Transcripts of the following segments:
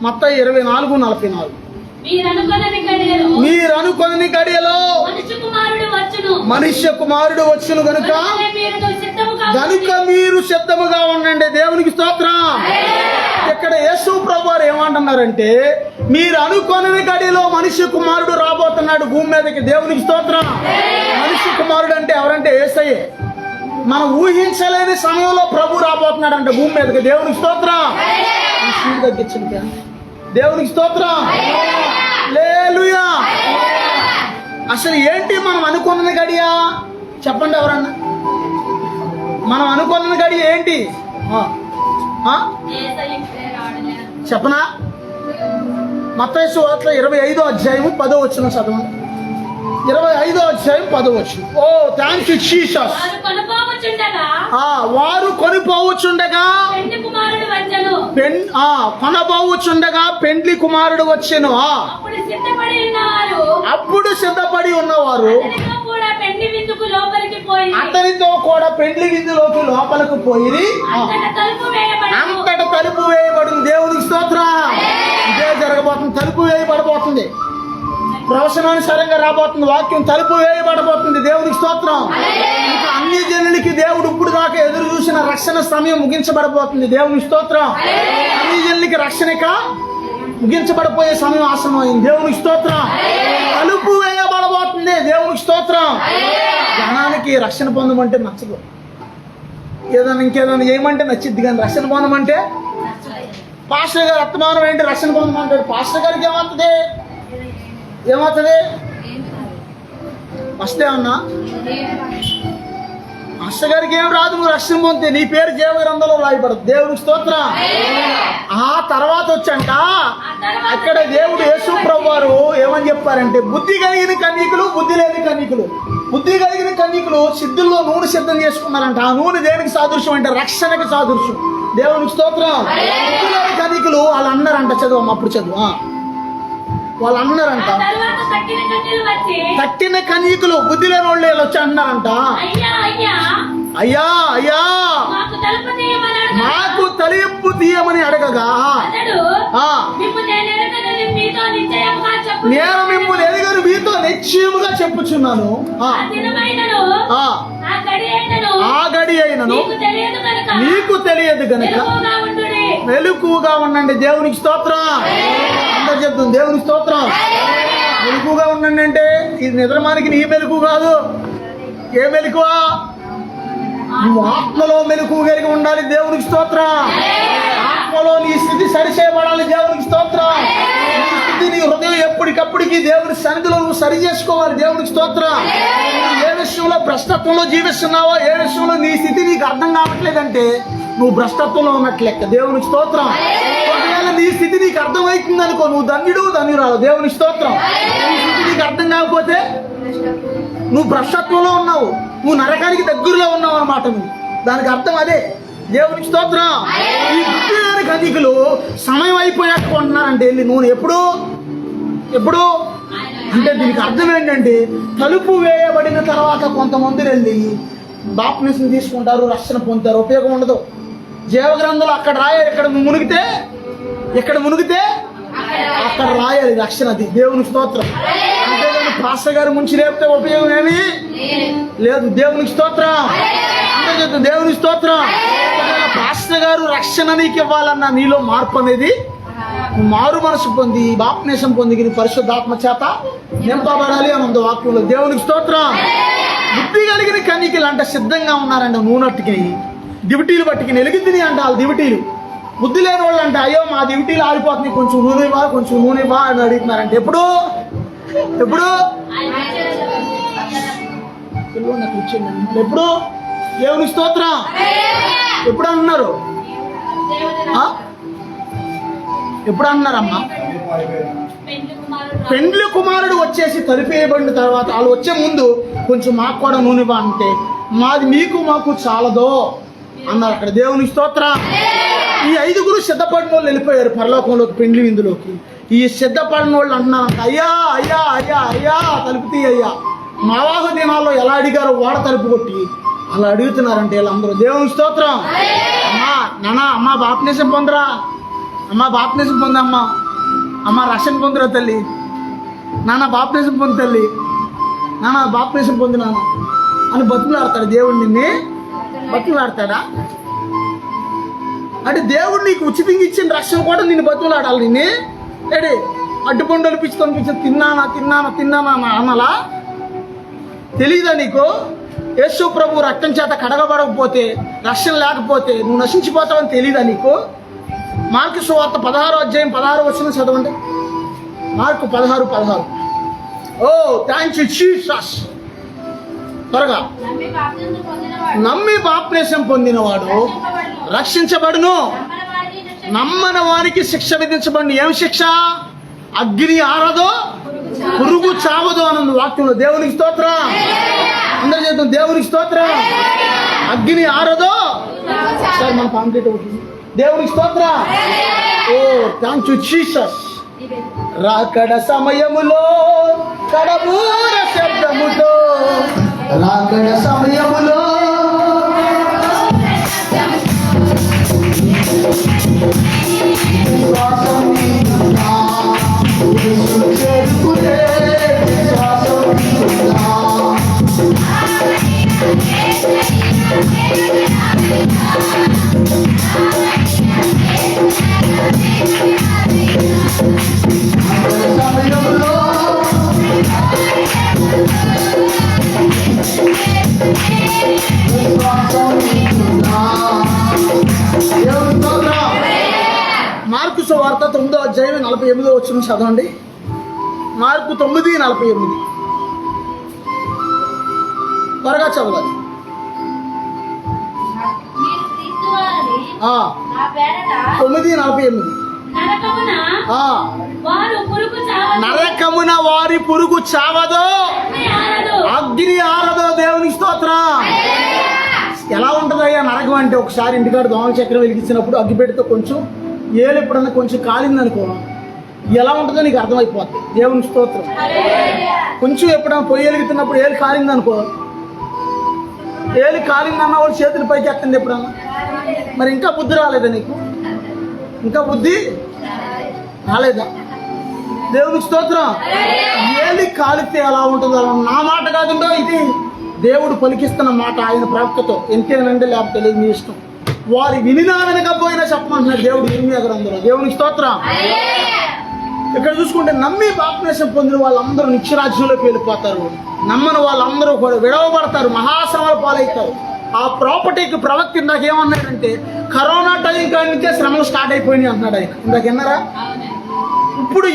మత్తయి 24:44. మీరు అనుకొనని గడియలో మనుష్య కుమారుడు వచ్చును గనుక మీరు సిద్ధముగా ఉండండి. దేవునికి స్తోత్రం. ఇక్కడ యేసు ప్రభువారు ఏమంటున్నారంటే, మీరు అనుకొనని గడిలో మనుష్య కుమారుడు రాబోతున్నాడు భూమి మీదకి. దేవునికి స్తోత్రం. మనుష్య కుమారుడు అంటే ఎవరంటే యేసయ్యే. మనం ఊహించలేని సమయంలో ప్రభు రాబోతున్నాడు అంటే భూమి మీదకి. దేవునికి స్తోత్రం. తగ్గించండి. దేవునికి స్తోత్రం. హల్లెలూయా. అసలు ఏంటి మనం అనుకున్నది గడియ? చెప్పండి ఎవరన్నా. మనం అనుకున్నది గడియ ఏంటి చెప్పనా? మత్తయి సువార్త 25వ అధ్యాయము 10వ వచనం చదవండి. 25వ అధ్యాయం 10వ వచనం. ఓ థ్యాంక్ యూ జీసస్. వారు కొనిపోవచ్చుండగా కొనబోవచ్చుండగా పెండ్లి కుమారుడు వచ్చెను. అప్పుడు సిద్ధపడి ఉన్నవారు అతనితో కూడా పెండ్లి విందులోకి లోపలికి పోయి అంతట తలుపు వేయబడింది. దేవునికి స్తోత్రం. ఇదే జరగబోతుంది. తలుపు వేయబడబోతుంది. ప్రవచనానుసారంగా రాబోతుంది వాక్యం. తలుపు వేయబడబోతుంది. దేవునికి స్తోత్రం. ఇంకా అన్ని జనులకి దేవుడు ఇప్పుడు దాకా ఎదురు చూసిన రక్షణ సమయం ముగించబడబోతుంది. దేవునికి స్తోత్రం. అన్ని జనులకి రక్షణక ముగించబడిపోయే సమయం ఆసనమైంది. దేవునికి స్తోత్రం. తలుపు వేయబడబోతుంది. దేవునికి స్తోత్రం. జనానికి రక్షణ పొందమంటే నచ్చదు. ఏదైనా ఇంకేదైనా ఏమంటే నచ్చిద్ది, కానీ రక్షణ పొందమంటే పాస్టర్ గారు అత్తమానం ఏంటి రక్షణ పొందమంటాడు. పాస్టర్ గారికి ఏమవుతుంది? ఫస్ట్ ఏమన్నా మాస్టర్ గారికి ఏం రాదు. నువ్వు రక్షణ పొందితే నీ పేరు జీవ గ్రంథంలో రాయబడదు. దేవునికి స్తోత్రం. ఆ తర్వాత వచ్చంట అక్కడ దేవుడు యేసు ప్రభువారు ఏమని చెప్పారంటే, బుద్ధి కలిగిన కన్యకులు, బుద్ధి లేని కన్యకులు. బుద్ధి కలిగిన కన్యకులు సిద్ధుల్లో నూనె సిద్ధం చేసుకున్నారంట. ఆ నూనె దేనికి సాదృశ్యం అంటే రక్షణకి సాదృశ్యం. దేవునికి స్తోత్రం. బుద్ధి లేని కన్యకులు వాళ్ళు అన్నారంట. చదువు అప్పుడు చదువు. వాళ్ళు అన్నారంట, తట్టిన కన్యకులు బుద్ధి లేని వాళ్ళు వచ్చి అన్నారంట, అయ్యా అయ్యా మాకు తలింపు తీయమని అడగగా, నేను మిమ్మల్ని ఎరుగను మీతో నిశ్చయముగా చెప్పుచున్నాను, ఆ గడి అయినను నీకు తెలియదు గనక మెలకువగా ఉండండి. దేవునికి స్తోత్రం. అందరు చెప్తుంది దేవునికి స్తోత్రం. మెలకువగా ఉండండి అంటే ఇది నిద్రమానికి నీ మెలకు కాదు. ఏ మెలకువా? నువ్వు ఆత్మలో మెలకువ కలిగి ఉండాలి. దేవునికి స్తోత్రం. ఆత్మలో నీ స్థితి సరిచేయబడాలి. దేవునికి స్తోత్రం. నీ స్థితి నీ హృదయం ఎప్పటికప్పటికి దేవుని సన్నిధిలో నువ్వు సరి చేసుకోవాలి. దేవునికి స్తోత్రం. ఏ విషయంలో భ్రష్టత్వంలో జీవిస్తున్నావో, ఏ విషయంలో నీ స్థితి నీకు అర్థం కావట్లేదంటే నువ్వు భ్రష్టత్వంలో ఉన్నట్లు లెక్క. దేవునికి స్తోత్రం. ఒకవేళ నీ స్థితి నీకు అర్థమవుతుంది అనుకో, నువ్వు ధన్యుడు ధన్యురాలు. దేవునికి స్తోత్రం. నీ స్థితి నీకు అర్థం కాకపోతే నువ్వు భ్రష్టత్వంలో ఉన్నావు, నువ్వు నరకానికి దగ్గరలో ఉన్నావు అన్నమాట. నువ్వు దానికి అర్థం అదే. దేవునికి స్తోత్రం. ఈ బుద్ధి లేని కన్యకులు సమయం అయిపోయాక కొంటున్నారంటే వెళ్ళి నూనె. ఎప్పుడు అంటే దీనికి అర్థం ఏంటంటే, తలుపు వేయబడిన తర్వాత కొంతమంది వెళ్ళి బాప్టిజం తీసుకుంటారు, రక్షణ పొందుతారు. ఉపయోగం ఉండదు. జీవగ్రంథాలు అక్కడ రాయాలి. ఇక్కడ మునిగితే అక్కడ రాయాలి రక్షణ. అది దేవునికి స్తోత్రం. అంతేగాని పాస్టర్ గారు ముంచి లేపితే ఉపయోగం ఏమి లేదు. దేవునికి స్తోత్రం. అంతే దేవునికి స్తోత్రం. పాస్టర్ గారు రక్షణ నీకు ఇవ్వాలన్నా నీలో మార్పు అనేది, మారు మనసు పొంది బాప్టిజం పొంది పరిశుద్ధాత్మ చేత నింపబడాలి అని ఉంది వాక్యంలో. దేవునికి స్తోత్రం. బుద్ధి కలిగిన కన్యకలు అంటే సిద్ధంగా ఉన్నారంట. నూనెట్టుకి దివిటీలు పట్టుకుని వెలిగిద్దిని అంట వాళ్ళు దివిటీలు. బుద్ధి లేని వాళ్ళు అంటే, అయ్యో మా దివిటీలు ఆరిపోతుంది, కొంచెం నూనె బా అని అడుగుతున్నారంట. ఎప్పుడు ఎప్పుడు దేవుని స్తోత్రం. ఎప్పుడు అంటున్నారు? ఎప్పుడు అంటున్నారమ్మా? పెండ్లి కుమారుడు వచ్చేసి తలుపేయబడిన తర్వాత వాళ్ళు వచ్చే ముందు కొంచెం మాకు కూడా నూనె బా అంటే, మాది మీకు మాకు చాలదో అన్నారు అక్కడ. దేవుని స్తోత్రం. ఈ 5గురు సిద్ధపడిన వాళ్ళు వెళ్ళిపోయారు పరలోకంలోకి, పెండ్లి విందులోకి. ఈ సిద్ధపడిన వాళ్ళు అంటున్నారంట, అయ్యా అయ్యా అయ్యా అయ్యా తలుపు తీయ్యా. నవాహ దినాల్లో ఎలా అడిగారో ఓడ తలుపు కొట్టి అలా అడుగుతున్నారంటే వీళ్ళందరూ. దేవుని స్తోత్రం. అమ్మా బాప్టిజం పొందరా, అమ్మ బాప్టిజం పొందమ్మా, అమ్మ రక్షణ పొందిరా తల్లి, నాన్న బాప్టిజం పొంది తల్లి, నాన్న బాప్టిజం పొంది నాన్న అని బతుకులాడతాడు దేవుడు. నిన్ను బతుకులాడతాడా? అంటే దేవుడు నీకు ఉచితంగా ఇచ్చిన రక్షణ కూడా నిన్ను బతుకులాడాలి. నిన్ను ఏడి అడ్డుపండులు పిచ్చుకొని తిన్నానా తిన్నానా తిన్నానా అన్నలా తెలీదా నీకు? యేసు ప్రభు రక్తం చేత కడగబడకపోతే, రక్షణ లేకపోతే నువ్వు నశించిపోతావని తెలీదా నీకు? మార్కు సువార్త 16వ అధ్యాయం 16వ వచనం చదవండి. Mark 16:16. Oh thank you Jesus. త్వరగా. నమ్మి బాప్టిజం పొందినవాడు రక్షించబడును, నమ్మని వారికి శిక్ష విధించబడును. ఏం శిక్ష? అగ్ని ఆరదో పురుగు చావదు అన్న వాక్యంలో. దేవునికి స్తోత్రం. అందరి చేద్దాం దేవునికి స్తోత్రం. అగ్ని ఆరదో. సార్ మన కంప్లీట్ అవుతుంది. దేవునికి స్తోత్రం. ఓ థ్యాంక్ యూ జీసస్. రాకడ సమయములో కడబూర శబ్దముతో, రాకడ సమయములో మార్కు సువార్త 9వ అధ్యాయం 48వ వచనం చదవండి. మార్కు 9:48. త్వరగా చదవాలి. 9:48. నరకమున వారి పురుగు చావదో, అగ్ని ఆరదో. దేవునికి స్తోత్రం. ఎలా ఉంటుందయ్యా నరకం అంటే? ఒకసారి ఇంటికాడ దోమల చక్రం వెలిగించినప్పుడు అగ్గి పెడితే కొంచెం ఏలు ఎప్పుడన్నా కొంచెం కాలిందనుకో, ఎలా ఉంటుందో నీకు అర్థమైపోతుంది. దేవునికి స్తోత్రం. కొంచెం ఎప్పుడన్నా పొయ్యి వెలుగుతున్నప్పుడు ఏలు కాలిందనుకో, ఏలు కాలిందన్న వాళ్ళు చేతులు పైకి ఎత్తండి ఎప్పుడన్నా. మరి ఇంకా బుద్ధి రాలేదా నీకు? ఇంకా బుద్ధి రాలేదా? దేవునికి స్తోత్రం. ఏలి కాలితే ఎలా ఉంటుందో నా మాట కాదుండో, ఇది దేవుడు పలికిస్తున్న మాట ఆయన ప్రవక్తతో. ఎంతేనండి లేకపోతే లేదు, మీ ఇష్టం. వారి వినినా వినకపోయినా చెప్పమంటున్నాడు దేవుడు ఇర్మియా గ్రంథంలో. దేవునికి స్తోత్రం. ఇక్కడ చూసుకుంటే నమ్మి బాప్టిజం పొందిన వాళ్ళందరూ నిత్యరాజ్యంలోకి వెళ్ళిపోతారు, నమ్మని వాళ్ళందరూ కూడా విడవబడతారు, మహాశ్రమల పాలవుతారు. ఆ ప్రాపర్టీకి ప్రవక్త ఇందాక ఏమన్నాడంటే, కరోనా టైం కాడి నుంచే శ్రమలు స్టార్ట్ అయిపోయినాయి అంటున్నాడు ఆయన. ఇందాక విన్నారా? ఇప్పుడు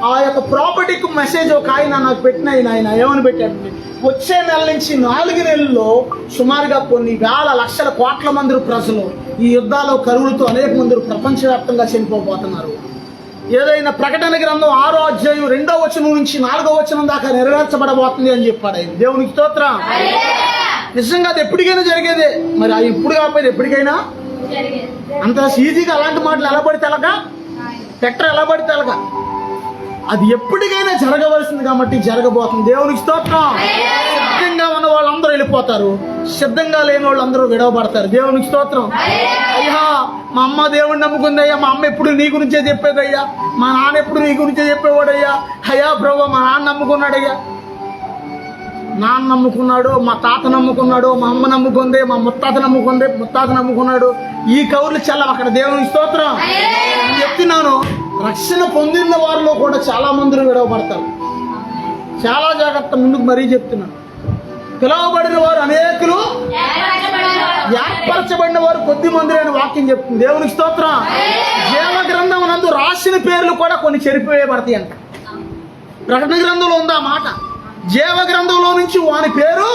ఆ యొక్క ప్రాపర్టీకి మెసేజ్ ఒక ఆయన నాకు పెట్టిన ఆయన ఏమని పెట్టాడు, వచ్చే నెల నుంచి 4 నెలల్లో సుమారుగా కొన్ని వేల లక్షల కోట్ల మంది ప్రజలు ఈ యుద్ధాలు కరువులతో అనేక మంది ప్రపంచవ్యాప్తంగా చనిపోబోతున్నారు. ఏదైనా ప్రకటన గ్రంథం 6వ అధ్యాయం 2వ వచనం నుంచి 4వ వచనం దాకా నెరవేర్చబడబోతుంది అని చెప్పాడు ఆయన. దేవునికి స్తోత్రం. నిజంగా అది ఎప్పటికైనా జరిగేదే. మరి అది ఇప్పుడు కాకపోతే ఎప్పటికైనా అంత ఈజీగా అలాంటి మాటలు ఎలా పడితే ఎలాగా, ట్రాక్టర్ ఎలా పడితే ఎలాగా, అది ఎప్పటికైనా జరగవలసింది కాబట్టి జరగబోతుంది. దేవునికి స్తోత్రం. సిద్ధంగా ఉన్న వాళ్ళందరూ వెళ్ళిపోతారు, సిద్ధంగా లేని వాళ్ళందరూ విడవబడతారు. దేవునికి స్తోత్రం. అయ్యా మా అమ్మ దేవుడిని నమ్ముకుందయ్యా, మా అమ్మ ఎప్పుడు నీ గురించే చెప్పేదయ్యా, మా నాన్న ఎప్పుడు నీ గురించే చెప్పేవాడయ్యా. అయ్యా ప్రభు మా నాన్న నమ్ముకున్నాడయ్యా, నాన్న నమ్ముకున్నాడు, మా తాత నమ్ముకున్నాడు, మా అమ్మ నమ్ముకుంది, మా ముత్తాత నమ్ముకున్నాడు. ఈ కౌర్లు చల్లం అక్కడ. దేవునికి స్తోత్రం. నేను చెప్తున్నాను, రక్షణ పొందిన వారిలో కూడా చాలా మందిని విడవబడతారు. చాలా జాగ్రత్త. ముందుకు మరీ చెప్తున్నాను, పిలువబడిన వారు అనేకులు, ఏర్పరచబడిన వారు కొద్ది మంది అని వాక్యం చెప్తుంది. దేవునికి స్తోత్రం. జీవ గ్రంథం నందు రాసిన పేర్లు కూడా కొన్ని చెరిపివేయబడతాయి అంట. ప్రకటన గ్రంథంలో ఉంది ఆ మాట. జీవ గ్రంథంలో నుంచి వాని పేరు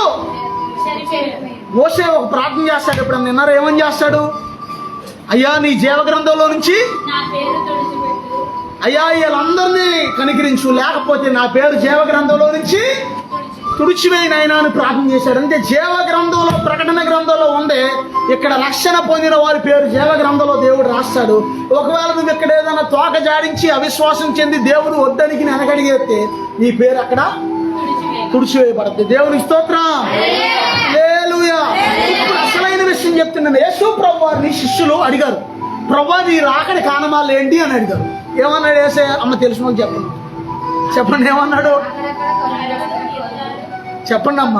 మోషే ఒక ప్రార్థన చేస్తాడు. ఎప్పుడన్నా నిన్నారు ఏమని చేస్తాడు? అయ్యా నీ జీవ గ్రంథంలో నుంచి అయ్యా వీళ్ళందరినీ కనికరించు, లేకపోతే నా పేరు జీవ గ్రంథంలో నుంచి తుడిచివేయినైనా అని ప్రార్థన చేశాడు. అంటే జీవ గ్రంథంలో, ప్రకటన గ్రంథంలో ఉండే ఇక్కడ రక్షణ పొందిన వారి పేరు జీవ గ్రంథంలో దేవుడు రాస్తాడు. ఒకవేళ నువ్వు ఇక్కడ ఏదైనా తోక జాడించి అవిశ్వాసం చెంది దేవుడు వద్దనికి వెనకడిగేస్తే నీ పేరు అక్కడ తుడిచివేయబడుతుంది. దేవుని స్తోత్రం. హల్లెలూయా. ఇప్పుడు అసలైన విషయం చెప్తున్నాను. యేసు ప్రభువు వారిని శిష్యులు అడిగారు, ప్రభా నీ రాకడి కానమాలు ఏంటి అని అడిగారు. ఏమన్నాడు యేసయ్య? అమ్మ తెలిసిన వాళ్ళు చెప్పండి, చెప్పండి ఏమన్నాడు చెప్పండి అమ్మ.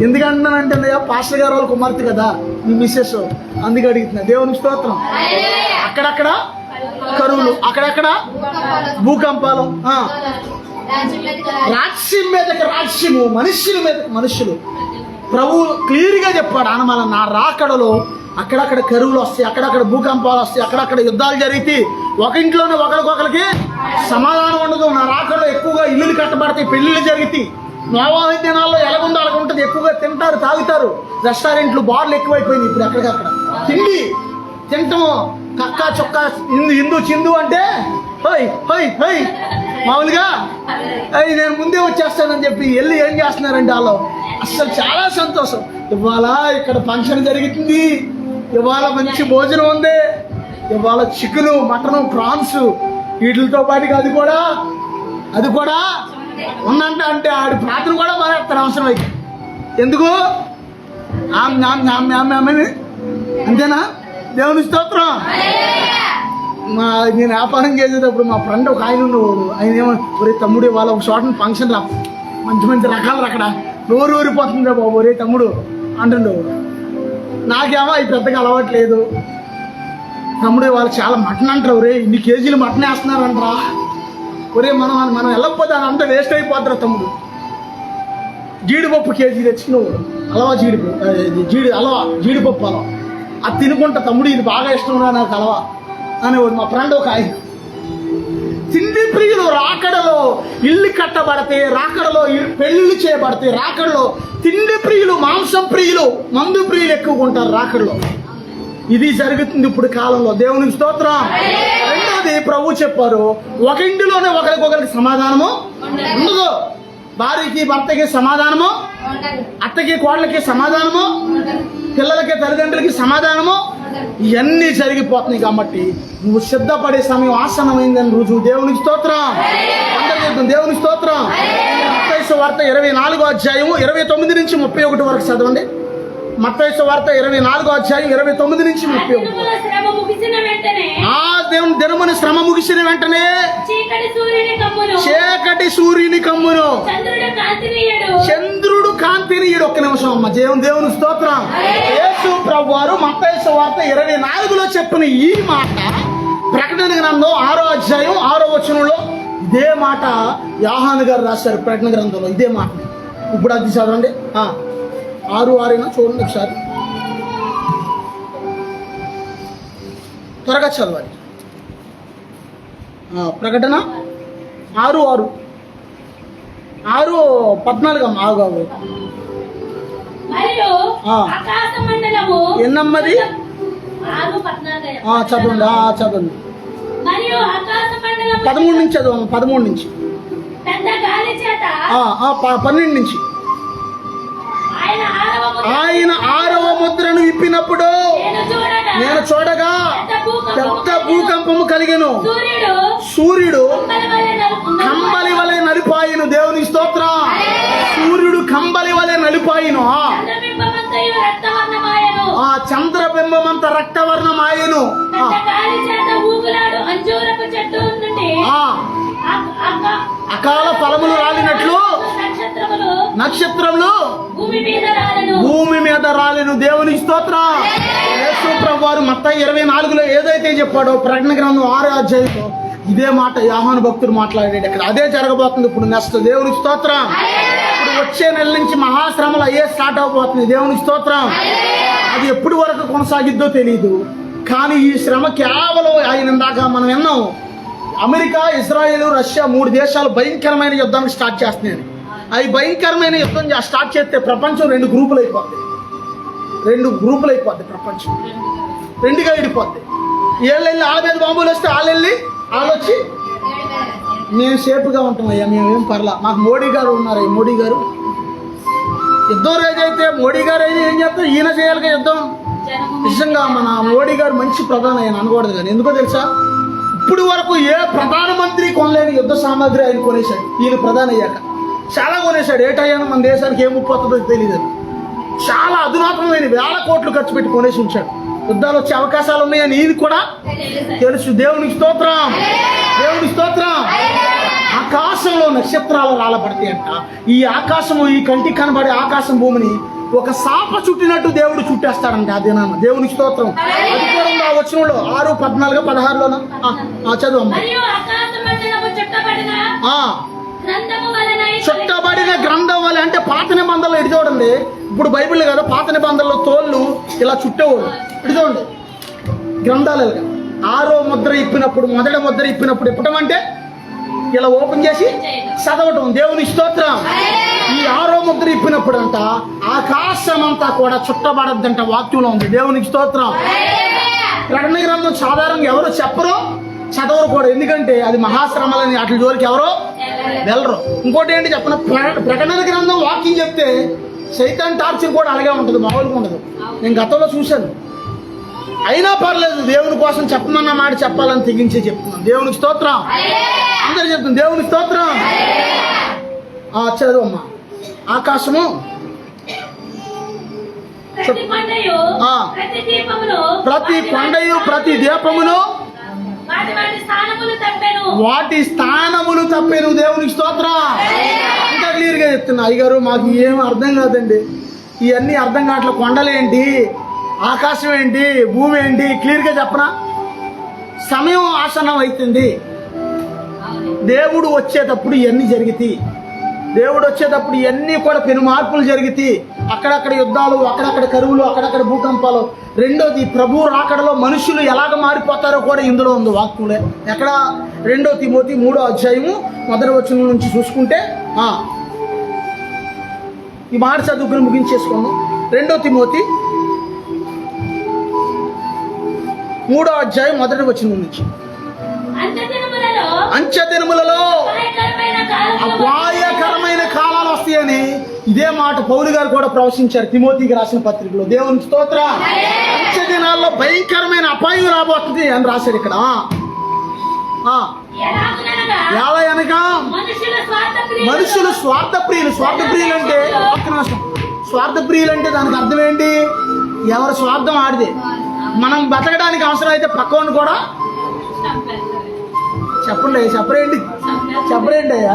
ఎందుకంటున్నానంటే పాస్టర్ గారు వాళ్ళ కుమార్తె కదా మీ మిస్సెస్, అందుకే అడుగుతున్నా. దేవునికి స్తోత్రం. అక్కడక్కడ కరువులు, అక్కడక్కడ భూకంపాలు, రాజ్యం మీదకి రాజ్యము, మనుష్యుల మీదకి మనుష్యులు. ప్రభు క్లియర్గా చెప్పాడు ఆనమాల, నా రాకడలో అక్కడక్కడ కరువులు వస్తాయి, అక్కడక్కడ భూకంపాలు వస్తాయి, అక్కడక్కడ యుద్ధాలు జరిగితే ఒక ఇంట్లోనే ఒకరికొకరికి సమాధానం ఉండదు. నా రాకడలో ఎక్కువగా ఇల్లులు కట్టబడతాయి, పెళ్లిళ్ళు జరిగితాయి. నోవాహు దినాల్లో ఎలాగుందో అలాగ ఉంటుంది. ఎక్కువగా తింటారు, తాగుతారు, రెస్టారెంట్లు, బార్లు ఎక్కువైపోయింది. ఇప్పుడు ఎక్కడికక్కడ తిండి తింటాము, కక్క చొక్క హిందూ చిందు అంటే హోయ్ హోయ్ హోయ్ మామూలుగా అయ్యి నేను ముందే వచ్చేస్తానని చెప్పి వెళ్ళి ఏం చేస్తున్నారంటే వాళ్ళు అసలు చాలా సంతోషం. ఇవాళ ఇక్కడ ఫంక్షన్ జరుగుతుంది, ఇవాళ మంచి భోజనం ఉంది, ఇవాళ చికెను, మటను, ప్రాన్స్ వీటితో పాటుగా అది కూడా ఉందంట. అంటే ఆడి ప్రార్థన కూడా మానేస్తారు అవసరం అయితే. ఎందుకు? అంతేనా? దేవుని స్తోత్రం. నేను వ్యాపారం చేసేటప్పుడు మా ఫ్రెండ్ ఒక ఆయన ఉండేవాడు. ఆయన ఏమో ఒరే తమ్ముడు వాళ్ళ ఒక చోట ఫంక్షన్ రా, మంచి మంచి రకాలు అక్కడ నోరు ఊరిపోతుంది రా బాబు, ఒరే తమ్ముడు అంటుండేవాడు. నాకేమో అవి పెద్దగా అలవాట్లేదు. తమ్ముడు వాళ్ళు చాలా మటన్ అంటారు, ఒరే ఇన్ని కేజీలు మటన్ వేస్తున్నారంటరా, ఒరే మనం వెళ్ళకపోతే అదంతా వేస్ట్ అయిపోతారా తమ్ముడు. జీడిపప్పు కేజీ తెచ్చుకునేవాడు, జీడిపప్పు అలవా, అది తినుకుంటా తమ్ముడు ఇది బాగా ఇష్టం రా నాకు అలవా అనేవాడు మా ఫ్రెండ్ ఒక ఆయన. తిండి ప్రియులు రాకడలో ఇల్లు కట్టబడితే, రాకడలో పెళ్లిళ్ళు చేయబడితే, రాకడలో తిండి ప్రియులు, మాంసం ప్రియులు, మందు ప్రియులు ఎక్కువగా ఉంటారు రాకడలో. ఇది జరుగుతుంది ఇప్పుడు కాలంలో. దేవునికి స్తోత్రం. రెండోది ప్రభు చెప్పారు, ఒక ఇంటిలోనే ఒకరికొకరికి సమాధానము ఉండదు. భార్యకి భర్తకి సమాధానము, అత్తకి కోడలకి సమాధానము, పిల్లలకి తల్లిదండ్రులకి సమాధానము, ఇవన్నీ జరిగిపోతున్నాయి. కాబట్టి నువ్వు సిద్ధపడే సమయం ఆసన్నమైందని రుజువు. దేవునికి స్తోత్రం. అందరికీ దేవునికి స్తోత్రం. మత్తయి సువార్త 24వ అధ్యాయము 29 నుంచి 31 వరకు చదవండి. మత్తయి సువార్త 24వ అధ్యాయం 29 నుంచి 31. దేవుని దినమున శ్రమ ముగిసిన వెంటనే చీకటి సూర్యుని కమ్మును, చంద్రుడు కాంతినీయుడు. ఒక్క నిమిషం అమ్మ. దేవుని స్తోత్రం. యేసు ప్రభువారు మత్తయి సువార్త 24లో చెప్పిన ఈ మాట ప్రకటన గ్రంథం 6వ అధ్యాయం 6వ వచనంలో ఇదే మాట యోహాను గారు రాశారు ప్రకటన గ్రంథంలో ఇదే మాట. ఇప్పుడు అది చదవండి. 6:6 చూడండి ఒకసారి, త్వరగా చదవాలి. ప్రకటన 6:14 ఆగావు. ఎన్నమ్మది? చదవండి. 13 నుంచి చదవమ్మా. 13 నుంచి 12 నుంచి. ఆయన 6వ ముద్రను విప్పినప్పుడు నేను చూడగా పెద్ద భూకంపము కలిగెను. సూర్యుడు కంబలి వలె నలిపాయను. దేవుని స్తోత్రం. సూర్యుడు కంబలి వలె నలిపాయను. ఆ చంద్రబింబమంత రక్తవర్ణమాయను. అకాల ఫలములు రాలినట్లు నక్షత్రములు భూమి మీద రాలేను. దేవునికి స్తోత్రం. యేసు ప్రభువారు మత్తయి 24లో ఏదైతే చెప్పాడో ప్రకటన గ్రంథం 6వ అధ్యాయంలో ఇదే మాట యోహాను భక్తుడు మాట్లాడాడు. ఇక్కడ అదే జరగబోతుంది ఇప్పుడు నెక్స్ట్. దేవునికి స్తోత్రం. ఇప్పుడు వచ్చే నెల నుంచి మహాశ్రమలు అయ్యే స్టార్ట్ అవబోతుంది. దేవునికి స్తోత్రం. అది ఎప్పటి వరకు కొనసాగిద్దో తెలియదు, కానీ ఈ శ్రమ కేవలం ఆయన దాకా మనం విన్నాం. అమెరికా, ఇజ్రాయెల్, రష్యా 3 దేశాలు భయంకరమైన యుద్ధాన్ని స్టార్ట్ చేస్తున్నాయి. అవి భయంకరమైన యుద్ధం స్టార్ట్ చేస్తే ప్రపంచం 2 గ్రూపులు అయిపోద్ది. ప్రపంచం 2గా విడిపోద్ది. వీళ్ళు వెళ్ళి వాళ్ళ మీద బాంబులు వస్తే వాళ్ళు వచ్చి మేము సేఫ్గా ఉంటాం అయ్యా, మేమేం పర్లా, మాకు మోడీ గారు ఉన్నారు. మోడీ గారు యుద్ధం రోజైతే మోడీ గారు అయితే ఏం చేస్తారు, ఈయన చేయాలిగా యుద్ధం. నిజంగా మన మోడీ గారు మంచి ప్రధాని ఆయన అనకూడదు, కానీ ఎందుకో తెలుసా, ఇప్పుడు వరకు ఏ ప్రధానమంత్రి కొనలేని యుద్ధ సామాగ్రి ఆయన కొనేశాడు. ఈయన ప్రధాని అయ్యాక చాలా కొనేశాడు. ఏటయ్యాను మన దేశానికి ఏం ముప్పు వస్తుందో తెలియదు. చాలా అధునాతనమైన 1000 కోట్లు ఖర్చు పెట్టి కొనేసి ఉంచాడు. యుద్ధాలు వచ్చే అవకాశాలు ఉన్నాయని ఈయన కూడా తెలుసు. దేవునికి స్తోత్రం, దేవునికి స్తోత్రం. ఆకాశంలో నక్షత్రాలు రాలబడతాయంట. ఈ ఆకాశము, ఈ కంటికి కనబడే ఆకాశం భూమిని ఒక సాప చుట్టినట్టు దేవుడు చుట్టేస్తాడంట ఆ దినాన. దేవునికి స్తోత్రం. అది కూడా వచనంలో 6, 14, 16లోన చదువమ్మా. చుట్టబడిన గ్రంథం వల్ల అంటే పాత నిబంధనలు ఇటు చూడండి. ఇప్పుడు బైబిల్ కదా, పాత నిబంధనలో తోళ్ళు ఇలా చుట్టేవాడు. ఇటు చూడండి గ్రంథాలు 6వ ముద్ర ఇప్పినప్పుడు, మొదటి ముద్ర ఇప్పినప్పుడు ఇప్పటం అంటే ఇలా ఓపెన్ చేసి చదవటం. దేవుని స్తోత్రం. ఈ 6వ ముద్ర ఇప్పినప్పుడు అంట ఆకాశం అంతా కూడా చుట్టబడద్దంట వాక్యంలో ఉంది. దేవునికి స్తోత్రం. ప్రకటన గ్రంథం సాధారణంగా ఎవరు చెప్పరు, చదవరు కూడా. ఎందుకంటే అది మహాశ్రమలని అట్ల జోలికి ఎవరో వెళ్ళరు. ఇంకోటి ఏంటి చెప్పిన, ప్రకటన గ్రంథం వాక్యం చెప్తే సైతాన్ టార్చర్ కూడా అలాగే ఉంటుంది, మామూలుగా ఉండదు. నేను గతంలో చూశాను. అయినా పర్లేదు, దేవుని కోసం చెప్పమన్న మాట చెప్పాలని తెగించే చెప్తున్నాను. దేవునికి స్తోత్రం. అందరు చెప్తుంది దేవునికి స్తోత్రం. చదువమ్మా. ఆకాశము ప్రతి కొండయు ప్రతి దీపమును వాటి స్థానములు తప్పాను. దేవునికి స్తోత్రం. ఇంకా క్లియర్ గా చెప్తున్నా. అయ్యగారు మాకు ఏం అర్థం కాదండి, ఇవన్నీ అర్థం కావట్లేదు. కొండలేంటి, ఆకాశం ఏంటి, భూమి ఏంటి, క్లియర్ గా చెప్పనా? సమయం ఆసనం అవుతుంది. దేవుడు వచ్చేటప్పుడు ఇవన్నీ జరుగుతాయి. దేవుడు వచ్చేటప్పుడు ఇవన్నీ కూడా పెను మార్పులు జరుగుతాయి. అక్కడక్కడ యుద్ధాలు, అక్కడక్కడ కరువులు, అక్కడక్కడ భూకంపాలు. రెండోది ప్రభు రాకడలో మనుషులు ఎలాగ మారిపోతారో కూడా ఇందులో ఉంది వాక్యంలో. ఎక్కడ? 2 తిమోతి 3వ అధ్యాయము 1వ వచనం నుంచి చూసుకుంటే ఈ మాట చదువుకుని ముగించేసుకున్నాం. 2 తిమోతి 3వ అధ్యాయం 1వ వచనం నుంచి, అంత్య దినములలో అపాయకరమైన కాలాలు వస్తాయని ఇదే మాట పౌలు గారు కూడా ప్రవచించారు తిమోతికి రాసిన పత్రికలో. దేవునికి స్తోత్రం. అంత్య దినాల్లో భయంకరమైన అపాయం రాబోతుంది అని రాశారు ఇక్కడ. ఎలా అనగా మనుషులు స్వార్థప్రియులు. స్వార్థప్రియులు అంటే స్వార్థప్రియులు అంటే దానికి అర్థం ఏంటి? ఎవరి స్వార్థం ఆడితే. మనం బతకడానికి అవసరం అయితే పక్కవాడిని కూడా చెప్పరేంటి అయ్యా.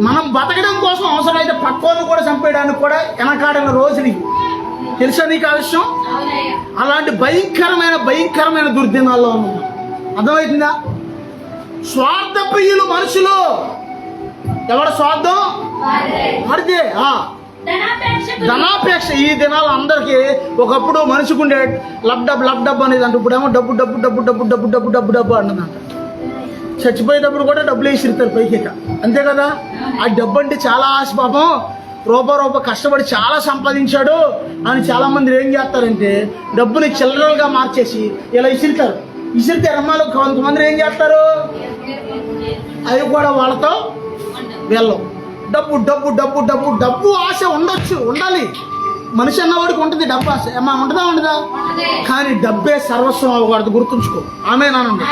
మనం బతకడం కోసం అవసరం అయితే పక్కవాడిని కూడా చంపేయడానికి కూడా వెనకాడిన రోజుని తెలుసా నీకు ఆ విషయం? అలాంటి భయంకరమైన దుర్దినాల్లో ఉన్నాం. అర్థమవుతుందా? స్వార్థ ప్రియులు మనుషులు. ఎవడ స్వార్థం వాడితే. ధనాపేక్ష. ఈ దినాలు అందరికి ఒకప్పుడు మనిషికి ఉండే లబ్ డబ్ అనేది అంటే ఇప్పుడేమో డబ్బు అంటుందంట. చచ్చిపోయేటప్పుడు కూడా డబ్బులు వేసిరుతారు పైకి. అంతే కదా? ఆ డబ్బు అంటే చాలా ఆశ. పాపం రూప కష్టపడి చాలా సంపాదించాడు అని చాలా మంది ఏం చేస్తారంటే డబ్బుని చిల్లరలుగా మార్చేసి ఇలా ఇసిరితే రమ్మాలు కొంతమంది ఏం చేస్తారు, అవి కూడా వాళ్ళతో వెళ్ళం. డబ్బు ఆశ ఉండాలి. మనిషి అన్నవాడికి ఉంటుంది డబ్బు ఆశ. ఉండదా? కానీ డబ్బే సర్వస్వం అవ్వకూడదు, గుర్తుంచుకో. ఆమేనానండి.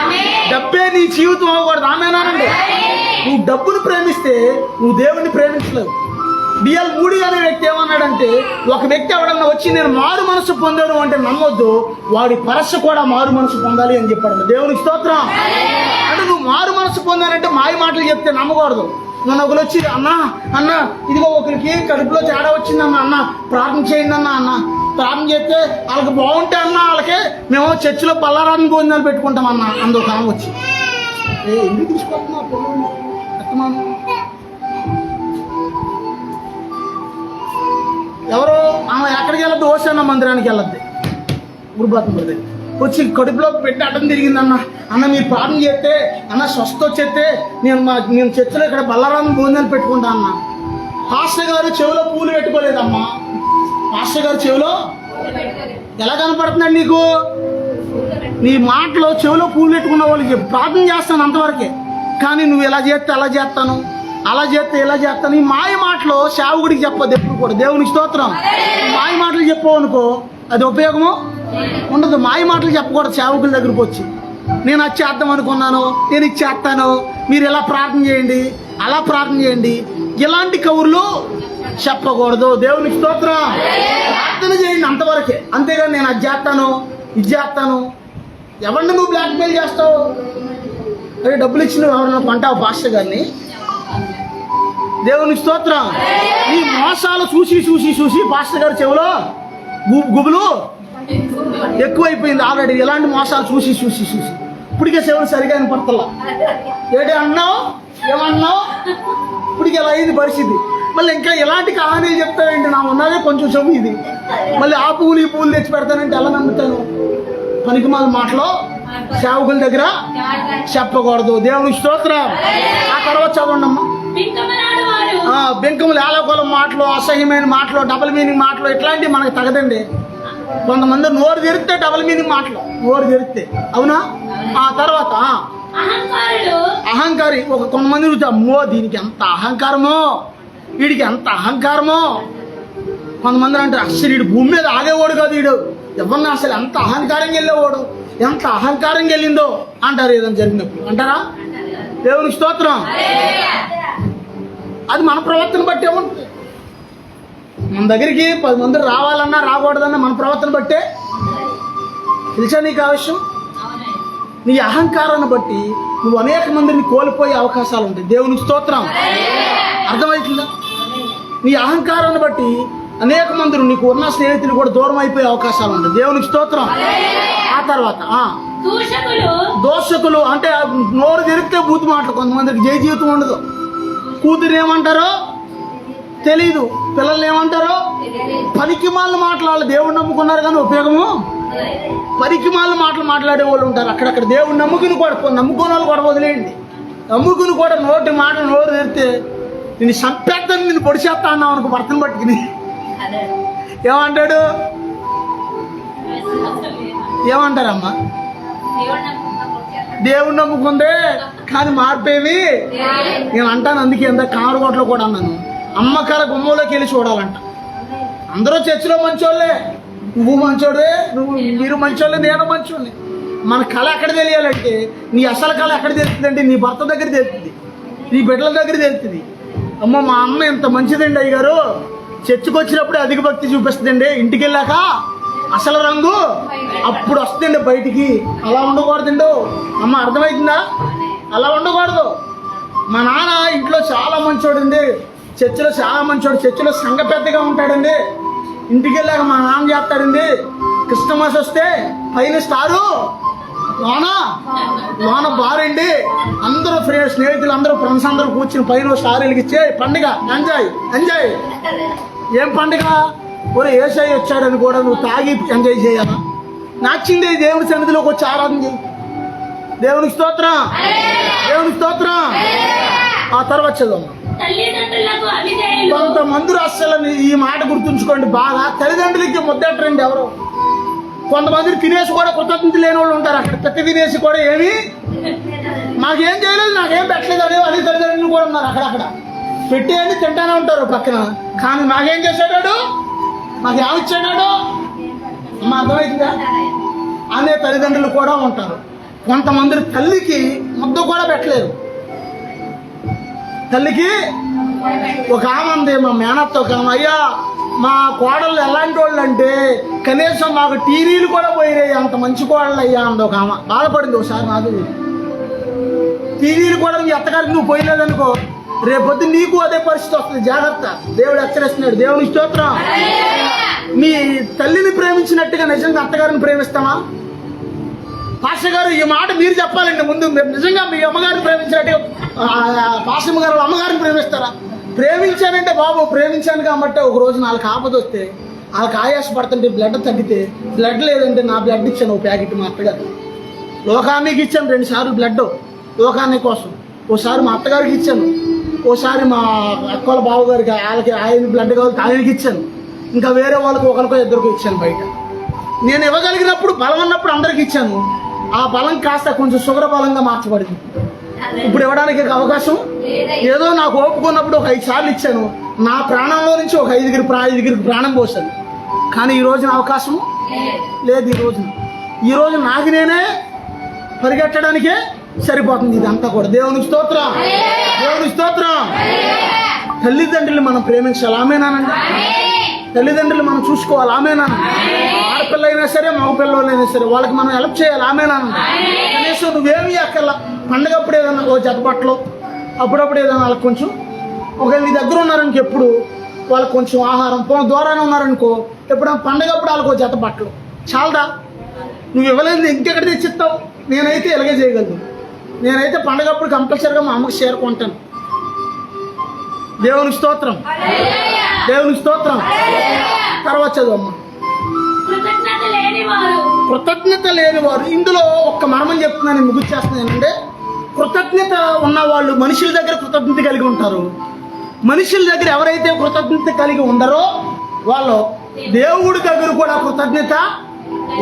డబ్బే నీ జీవితం అవ్వకూడదు. ఆమేనానండి. నువ్వు డబ్బుని ప్రేమిస్తే నువ్వు దేవుణ్ణి ప్రేమించలేవు. డిఎల్ మూడీ అనే వ్యక్తి ఏమన్నాడంటే, ఒక వ్యక్తి ఎవడన్నా వచ్చి నేను మారు మనసు పొందాను అంటే నమ్మొద్దు, వాడి పరస్సు కూడా మారు మనసు పొందాలి అని చెప్పాడు. దేవునికి స్తోత్రం. అంటే నువ్వు మారు మనసు పొందానంటే మాయ మాటలు చెప్తే నమ్మకూడదు. మొన్న ఒకరు వచ్చి అన్న ఇదిగో ఒకరికి కడుపులో తేడా వచ్చిందన్న, అన్న ప్రార్థన చేయండి అన్న ప్రార్థన చేస్తే వాళ్ళకి బాగుంటే అన్న వాళ్ళకి మేము చర్చిలో పల్లారాన్ని భోజనాలు పెట్టుకుంటామన్నా అందుకు ఆమె వచ్చి ఎందుకు తీసుకుంటున్నా ఎవరో ఆమె ఎక్కడికి వెళ్ళద్దు, ఓసాన మందిరానికి వెళ్ళద్ది. గురుబాతం పడితే వచ్చి కడుపులో పెట్టి అడ్డం తిరిగిందన్న. మీరు ప్రార్థన చేస్తే అన్న స్వస్థ వచ్చేస్తే నేను చర్చిలో ఇక్కడ బల్లారాన్ని భోజనాలు పెట్టుకుంటా అన్న. పాస్టర్ గారు చెవిలో పూలు పెట్టుకోలేదమ్మా. పాస్టర్ గారు చెవిలో ఎలా కనపడుతున్నాడు నీకు? నీ మాటలో చెవిలో పూలు పెట్టుకున్న వాళ్ళకి ప్రార్థన చేస్తాను అంతవరకే. కానీ నువ్వు ఎలా చేస్తే అలా చేస్తాను, అలా చేస్తే ఇలా చేస్తాను. ఈ మాయ మాటలో సేవకుడికి చెప్పదు ఎప్పుడు కూడా. దేవునికి స్తోత్రం. మాయ మాటలు చెప్పావు అనుకో అది ఉపయోగము ఉండదు. మాయ మాటలు చెప్పకూడదు సేవకుల దగ్గరకు వచ్చి. నేను అది చేద్దాం అనుకున్నాను, నేను ఇది చేస్తాను, మీరు ఇలా ప్రార్థన చేయండి, అలా ప్రార్థన చేయండి, ఇలాంటి కబుర్లు చెప్పకూడదు. దేవునికి స్తోత్రం. ప్రార్థన చేయండి అంతవరకే. అంతేగాని నేను అది చేస్తాను, ఇది చేస్తాను. ఎవరిని నువ్వు బ్లాక్మెయిల్ చేస్తావు? అరే డబ్బులు ఇచ్చిన ఎవరన్నా కొంటావు పాస్టర్ గారిని? దేవునికి స్తోత్రం. ఈ మోసాలు చూసి చూసి చూసి పాస్టర్ గారి చెవులో గుబులు ఎక్కువైపోయింది ఆల్రెడీ. ఇలాంటి మోసాలు చూసి చూసి చూసి ఇప్పటికే చెవులు సరిగా వినపడతలా. ఏడే అన్నావు, ఏమన్నావు, ఇప్పటికి ఎలా అయింది పరిస్థితి. మళ్ళీ ఇంకా ఎలాంటి కహానీలు చెప్తావేంటి? నా ఉన్నదే కొంచెం చెవు ఇది, మళ్ళీ ఆ పువ్వులు ఈ పువ్వులు తెచ్చి పెడతానంటే ఎలా నమ్ముతాను? పనికిమాల మాటలో సేవకుల దగ్గర చెప్పకూడదు. దేవునికి స్తోత్రం. ఆ తర్వాత చదవండమ్మా. బెంకములు ఏలకోలం మాటలు, అసహ్యమైన మాటలు, డబుల్ మీనింగ్ మాటలు, ఇట్లాంటివి మనకు తగదండి. కొంతమంది నోరు తెరిస్తే డబుల్ మీనింగ్ మాటలు, నోరు తెరిస్తే. అవునా? ఆ తర్వాత అహంకారి. కొంతమంది అమ్మో దీనికి ఎంత అహంకారమో, వీడికి ఎంత అహంకారమో. కొంతమంది అంటారు అసలు వీడు భూమి మీద ఆగేవాడు కాదు, వీడు ఎవరిని అసలు ఎంత అహంకారంగా వెళ్ళేవాడు, ఎంత అహంకారంగా వెళ్ళిందో అంటారు ఏదైనా జరిగినప్పుడు. అంటారా? దేవునికి స్తోత్రం. అది మన ప్రవర్తన బట్టే ఉంటుంది. మన దగ్గరికి 10 మంది రావాలన్నా రాకూడదన్నా మన ప్రవర్తన బట్టే. తెలుసా నీకు ఆ విషయం? నీ అహంకారాన్ని బట్టి నువ్వు అనేక మందిని కోల్పోయే అవకాశాలు ఉంటాయి. దేవునికి స్తోత్రం. అర్థమవుతుందా? నీ అహంకారాన్ని బట్టి అనేక మంది నీకు ఉన్న స్నేహితులు కూడా దూరం అయిపోయే అవకాశాలు ఉంటాయి. దేవునికి స్తోత్రం. ఆ తర్వాత దోషకులు అంటే నోరు తెరిపితే బూతు మాటలు. కొంతమందికి జయ జీవితం ఉండదు. కూతురు ఏమంటారో తెలీదు, పిల్లల్ని ఏమంటారో పనికిమాల మాటలు. దేవుడు నమ్ముకున్నారు కానీ ఉపయోగము. పనికిమాల మాటలు మాట్లాడే వాళ్ళు ఉంటారు అక్కడక్కడ. దేవుడు నమ్ముకుని వాళ్ళు కూడా వదిలేయండి. నమ్ముకుని కూడా నోటి మాటలు నోరు తెరితే నేను సంపేద్దాన్ని, నేను పొడిచేస్తా అన్నావు అనుకో భర్తను పట్టుకుని. ఏమంటాడు? ఏమంటారమ్మా? దేవుడు నమ్ముకుందే కానీ మార్పేవి నేను అంటాను. అందుకే ఎంత కామరకోటలో కూడా అన్నాను, అమ్మకాల గుమ్మంలోకి వెళ్ళి చూడాలంట. అందరూ చర్చిలో మంచోళ్ళే, నువ్వు మంచోడే, మీరు మంచోళ్ళే, నేను మంచోళ్ళే. మన కళ ఎక్కడ తెలియాలంటే నీ అసలు కళ ఎక్కడ తెలుస్తుందంటే నీ భర్త దగ్గర తెలుస్తుంది, నీ బిడ్డల దగ్గర తెలుస్తుంది. అమ్మ మా అమ్మ ఎంత మంచిదండి అయ్యగారు, చర్చికి వచ్చినప్పుడే అధిక భక్తి చూపిస్తుందండి, ఇంటికి వెళ్ళాక అసలు రంగు అప్పుడు వస్తుందండి బయటికి. అలా ఉండకూడదండి అమ్మ. అర్థమవుతుందా? అలా ఉండకూడదు. మా నాన్న ఇంట్లో చాలా మంచోడండి, చర్చిలో చాలా మంచోడు, చర్చిలో సంఘ పెద్దగా ఉంటాడండి. ఇంటికి వెళ్ళాక మా నాన్న చేస్తాడండి, క్రిస్టమస్ వస్తే పైన స్టారు, లోన బారండి, అందరూ స్నేహితులు అందరూ ఫ్రెండ్స్ అందరూ కూర్చుని పైన స్టార్ వెలిగిచ్చే పండుగ. Enjoy enjoy. ఏం పండుగ? ఒరే ఏసై వచ్చాడని కూడా నువ్వు తాగి ఎంజాయ్ చేయాలా? నచ్చింది దేవుని సన్నిధిలోకి వచ్చి ఆరాధన చేయి. దేవునికి స్తోత్రం. దేవునికి స్తోత్రం. ఆ తర్వాత చదువు. కొంతమంది అస్సలు ఈ మాట గుర్తుంచుకోండి బాగా, తల్లిదండ్రులకి ముద్దటండి ఎవరు. కొంతమంది తినేసి కూడా కృతజ్ఞత లేని వాళ్ళు ఉంటారు. అక్కడ పెద్ద తినేసి కూడా ఏమి మాకేం చేయలేదు, నాకేం పెట్టలేదు అని అది తల్లిదండ్రులు కూడా ఉన్నారు. అక్కడక్కడ పెట్టి అని తింటానే ఉంటారు పక్కన, కానీ నాకేం చేశాడు, మాకు ఏమిచ్చాడు అమ్మ. అర్థమవుతుందా? అనే తల్లిదండ్రులు కూడా ఉంటారు. కొంతమంది తల్లికి ముద్ద కూడా పెట్టలేరు. తల్లికి ఒక ఆమె ఉంది, మా మేనత్త ఒక ఆమె, అయ్యా మా కోడళ్ళు ఎలాంటి వాళ్ళు అంటే కనీసం మాకు టీవీలు కూడా పోయినాయి, అంత మంచి కోడళ్ళు అయ్యా అంది ఒక ఆమె. బాధపడింది ఒకసారి నాకు. టీవీలు కూడా నీ అత్తగారికి నువ్వు పోయలేదనుకో, రేపొద్దు నీకు అదే పరిస్థితి వస్తుంది, జాగ్రత్త. దేవుడు హెచ్చరిస్తున్నాడు. దేవుని స్తోత్రం. మీ తల్లిని ప్రేమించినట్టుగా నిజంగా అత్తగారిని ప్రేమిస్తామా? పాస్టర్ గారు ఈ మాట మీరు చెప్పాలండి ముందు. మీరు నిజంగా మీ అమ్మగారిని ప్రేమించినట్టుగా పాస్టర్ గారు అమ్మగారిని ప్రేమిస్తారా? ప్రేమించానంటే బాబు ప్రేమించాను కాబట్టి ఒక రోజు వాళ్ళకి ఆపద వస్తే, వాళ్ళకి ఆయాసపడుతుంటే బ్లడ్ తగ్గితే, బ్లడ్ లేదంటే నా బ్లడ్ ఇచ్చాను ఒక ప్యాకెట్ మా అత్తగారు. లోకానికి ఇచ్చాను 2 సార్లు బ్లడ్ లోకాన్ని కోసం. ఓసారి మా అత్తగారికి ఇచ్చాను, ఓసారి మా అక్కల బావగారికి ఆయన బ్లడ్ కావాలి ఆయనకి ఇచ్చాను, ఇంకా వేరే వాళ్ళకి ఒకరికో ఇద్దరికో ఇచ్చాను బయట. నేను ఇవ్వగలిగినప్పుడు బలం ఉన్నప్పుడు అందరికి ఇచ్చాను. ఆ బలం కాస్త కొంచెం షుగర్ బలంగా మార్చబడింది. ఇప్పుడు ఇవ్వడానికి అవకాశం ఏదో నాకు ఓపుకున్నప్పుడు ఒక 5 సార్లు ఇచ్చాను. నా ప్రాణంలో నుంచి ఒక 5గురికి ప్రాణం పోసాను. కానీ ఈ రోజున అవకాశం లేదు. ఈ రోజు నాకు నేనే పరిగెట్టడానికే సరిపోతుంది ఇదంతా కూడా. దేవునికి స్తోత్రం. దేవునికి స్తోత్రం. తల్లిదండ్రులు మనం ప్రేమించాలి. ఆమేనానండి. తల్లిదండ్రులు మనం చూసుకోవాలి. ఆమేనానండి. ఆడపిల్ల అయినా సరే మగ పిల్లలైనా సరే వాళ్ళకి మనం హెల్ప్ చేయాలి. ఆమెనా కనీసం నువ్వేమి అక్కడ పండగప్పుడు ఏదైనా ఓ జత బట్టలు, అప్పుడప్పుడు ఏదైనా వాళ్ళకి కొంచెం ఒకవేళ నీ దగ్గర ఉన్నారనుకో ఎప్పుడు వాళ్ళకి కొంచెం ఆహారం, దూరానే ఉన్నారనుకో ఎప్పుడైనా పండగప్పుడు వాళ్ళకి ఒక జత బట్టలు చాలదా? నువ్వు ఇవ్వలేదు ఇంకెక్కడ తెచ్చిస్తావు? నేనైతే ఇలాగే చేయగలను. నేనైతే పండగప్పుడు కంపల్సరీగా మా అమ్మకి షేర్ కొంటాను. దేవునికి స్తోత్రం, దేవునికి స్తోత్రం. తర్వాత చదువమ్మ. కృతజ్ఞత లేని వారు, ఇందులో ఒక్క మర్మం చెప్తున్నాను, ముగిచ్చేస్తున్నాను. ఏంటంటే కృతజ్ఞత ఉన్న వాళ్ళు మనుషుల దగ్గర కృతజ్ఞత కలిగి ఉంటారు. మనుషుల దగ్గర ఎవరైతే కృతజ్ఞత కలిగి ఉండరో వాళ్ళు దేవుడి దగ్గర కూడా కృతజ్ఞత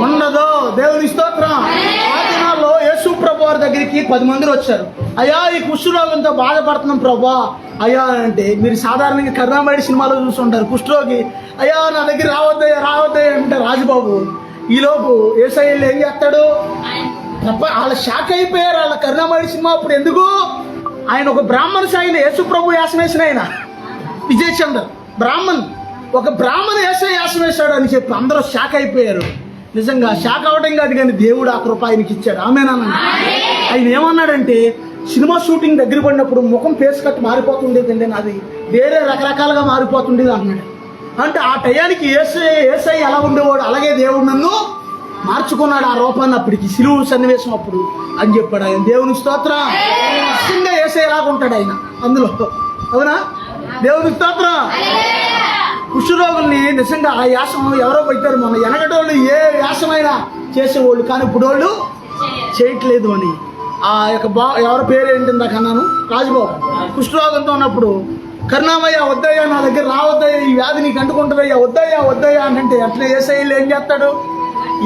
ఉండదు. దేవుని స్తోత్రం. ఆ దినాల్లో యేసు ప్రభు వారి దగ్గరికి 10 మంది వచ్చారు. అయ్యా ఈ కుష్ఠరోగంతో బాధపడుతున్నాం ప్రభా అయ్యా అంటే, మీరు సాధారణంగా కరుణామయుడి సినిమాలో చూస్తుంటారు. కుష్ఠరోగి అయ్యా నా దగ్గర రావద్దయ్యా రావద్దయ్యా అంటే రాజుబాబు ఈలోపు యేసయ్య ఏం చేస్తాడు? వాళ్ళ షాక్ అయిపోయారు. వాళ్ళ కరుణామయుడి సినిమా అప్పుడు ఎందుకు? ఆయన ఒక బ్రాహ్మణ సాయిన యేసు ప్రభు యాసం వేసిన ఆయన విజయ్ చంద్ర బ్రాహ్మణ్, ఒక బ్రాహ్మణ యేసయ్య యాసం వేశాడు అని చెప్పి అందరూ షాక్ అయిపోయారు. నిజంగా షాక్ అవడం కాదు కానీ దేవుడు ఆ కృప ఆయనకి ఇచ్చాడు. ఆమేనన్న. ఆయన ఏమన్నాడంటే సినిమా షూటింగ్ దగ్గర పడినప్పుడు ముఖం ఫేస్ కట్ మారిపోతుండేదండి, నాది వేరే రకరకాలుగా మారిపోతుండేది అన్నాడు. అంటే ఆ టయానికి యేసయ్య ఎలా ఉండేవాడు అలాగే దేవుడు నన్ను మార్చుకున్నాడు ఆ రూపాన్ని అప్పటికి సిలువు సన్నివేశం అప్పుడు అని చెప్పాడు ఆయన. దేవుని స్తోత్రం. నిజంగా యేసయ్య ఎలాగ ఉంటాడు ఆయన అందులో, అవునా? దేవుని స్తోత్రం. కుష్ఠరోగుల్ని నిజంగా ఆ యాసం ఎవరో పెట్టారు. మన వెనకటోళ్ళు ఏ యాసమైనా చేసేవాళ్ళు, కానీ ఇప్పుడు వాళ్ళు చేయట్లేదు అని. ఆ యొక్క ఎవరి పేరు ఏంటి ఇందాక అన్నాను, రాజుబాబు కుష్ఠరోగంతో ఉన్నప్పుడు కరుణామయ్య వద్దయ్యా నా దగ్గర రావద్దయ్యా, ఈ వ్యాధి నీకు అంటుకుంటుందయ్యా, వద్దయ్యా వద్దయ్యా అంటే అట్లా యేసయ్య ఏం చేస్తాడు?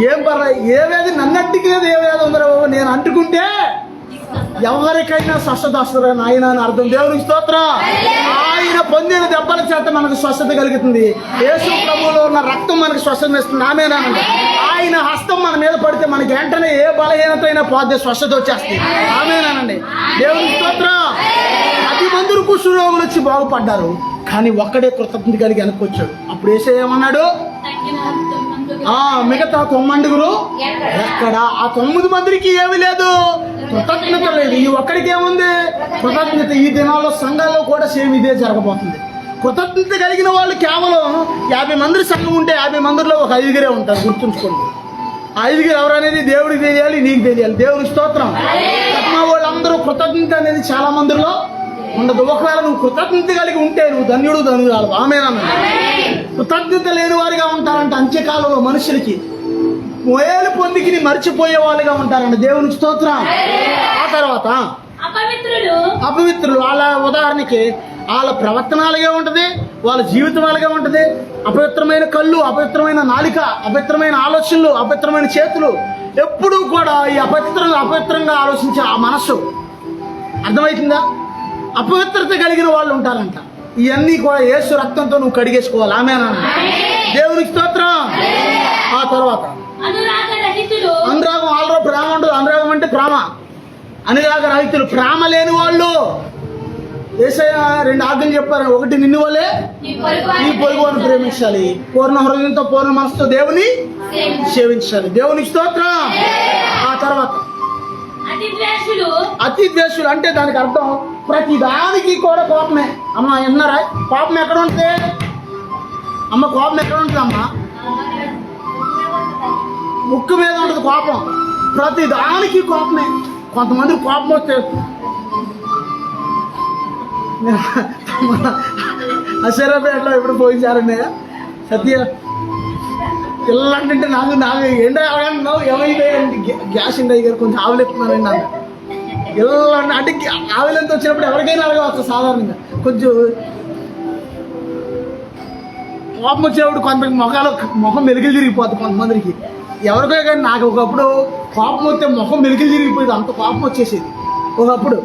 ఏం పర్లే, ఏ వ్యాధి నన్ను అంటుకునేది ఏ వ్యాధి ఉందరా బాబు, నేను అంటుకుంటే ఎవరికైనా స్వస్థత వస్తుందని ఆయన అని అర్థం. దేవునికి స్తోత్రం. ఆయన పొందిన దెబ్బల చేత మనకు స్వస్థత కలుగుతుంది. యేసు ప్రభువులో ఉన్న రక్తం మనకు స్వస్థత ఇస్తుంది. ఆమేనండి. ఆయన హస్తం మన మీద పడితే మనకి వెంటనే ఏ బలహీనత అయినా పోతే స్వస్థత వచ్చేస్తుంది. ఆమేనండి. దేవునికి స్తోత్రం. 10 మంది కుష్ఠరోగులు వచ్చి బాగుపడ్డారు, కానీ ఒక్కడే కృతజ్ఞత కలిగి వెనక్కొచ్చాడు. అప్పుడు యేసయ్య ఏమన్నాడు? మిగతా 9 ఎక్కడ? ఆ 9 మందికి ఏమీ లేదు, కృతజ్ఞత లేదు. ఈ ఒక్కడికి ఏముంది? కృతజ్ఞత. ఈ దినాల్లో సంఘాల్లో కూడా సేమ్ ఇదే జరగబోతుంది. కృతజ్ఞత కలిగిన వాళ్ళు కేవలం 50 మంది సంఘం ఉంటే 50 మందిలో ఒక 5 ఉంటారు. గుర్తుంచుకోండి. 5 ఎవరు అనేది దేవుడికి తెలియాలి, నీకు తెలియాలి. దేవుని స్తోత్రం. వాళ్ళందరూ కృతజ్ఞత అనేది చాలా మందిలో ఉండదు. ఒకవేళ నువ్వు కృతజ్ఞత కలిగి ఉంటే నువ్వు ధన్యుడు ధన్యురాలు. ఆమేనన్న. కృతజ్ఞత లేని వారిగా ఉంటారంట అంత్యకాలంలో మనుషులకి. మేలు పొందికి మర్చిపోయే వాళ్ళుగా ఉంటారంట. దేవునికి స్తోత్రం. ఆ తర్వాత అపవిత్రులు. వాళ్ళ ఉదాహరణకి వాళ్ళ ప్రవర్తన అలాగే ఉంటుంది, వాళ్ళ జీవితం అలాగే ఉంటుంది. అపవిత్రమైన కళ్ళు, అపవిత్రమైన నాలిక, అపవిత్రమైన ఆలోచనలు, అపవిత్రమైన చేతులు, ఎప్పుడూ కూడా ఈ అపవిత్రంగా ఆలోచించే ఆ మనస్సు. అర్థమవుతుందా? అపవిత్రత కలిగిన వాళ్ళు ఉంటారంట. ఇవన్నీ కూడా యేసు రక్తంతో నువ్వు కడిగేసుకోవాలి. ఆమేనన్న. దేవునికి స్తోత్రం. ఆ తర్వాత అనురాగం. వాళ్ళలో ప్రేమ ఉండదు. అనురాగం అంటే ప్రేమ. అనురాగ రహితులు, ప్రేమ లేని వాళ్ళు. యేసయ్య 2 ఆజ్ఞలు చెప్పారు. ఒకటి, నిన్ను వలే నీ పొరుగువాన్ని ప్రేమించాలి, పూర్ణ హృదయంతో పూర్ణ మనసుతో దేవుని సేవించాలి. దేవునికి స్తోత్రం. ఆ తర్వాత అతి ద్వేషులు అంటే దానికి అర్థం ప్రతి దానికి కూడా కోపమే. అమ్మ విన్నారా? కోపం ఎక్కడ ఉంటుంది అమ్మ? కోపం ఎక్కడ ఉంటుంది అమ్మ? ముక్కు మీద ఉంటుంది కోపం. ప్రతి దానికి కోపమే. కొంతమంది కోపం వస్తే అసరాపేటలో ఎప్పుడు పోయించారండి సత్య పిల్లలంటే నాకు ఎండ అడగంటున్నావు ఏమైతే గ్యాస్ ఇండి గారు కొంచెం ఆవులెత్తున్నారండి. నాకు ఇలా అంటే ఆవులంతా వచ్చినప్పుడు ఎవరికైనా అడగవచ్చు సాధారణంగా. కొంచెం కోపం వచ్చేప్పుడు కొంతమంది మొహం మెలుగులు తిరిగిపోతుంది కొంతమందికి. ఎవరికో కానీ నాకు ఒకప్పుడు కోపం వస్తే ముఖం మెలుగులు తిరిగిపోయేది, అంత కోపం వచ్చేసేది. ఒకప్పుడు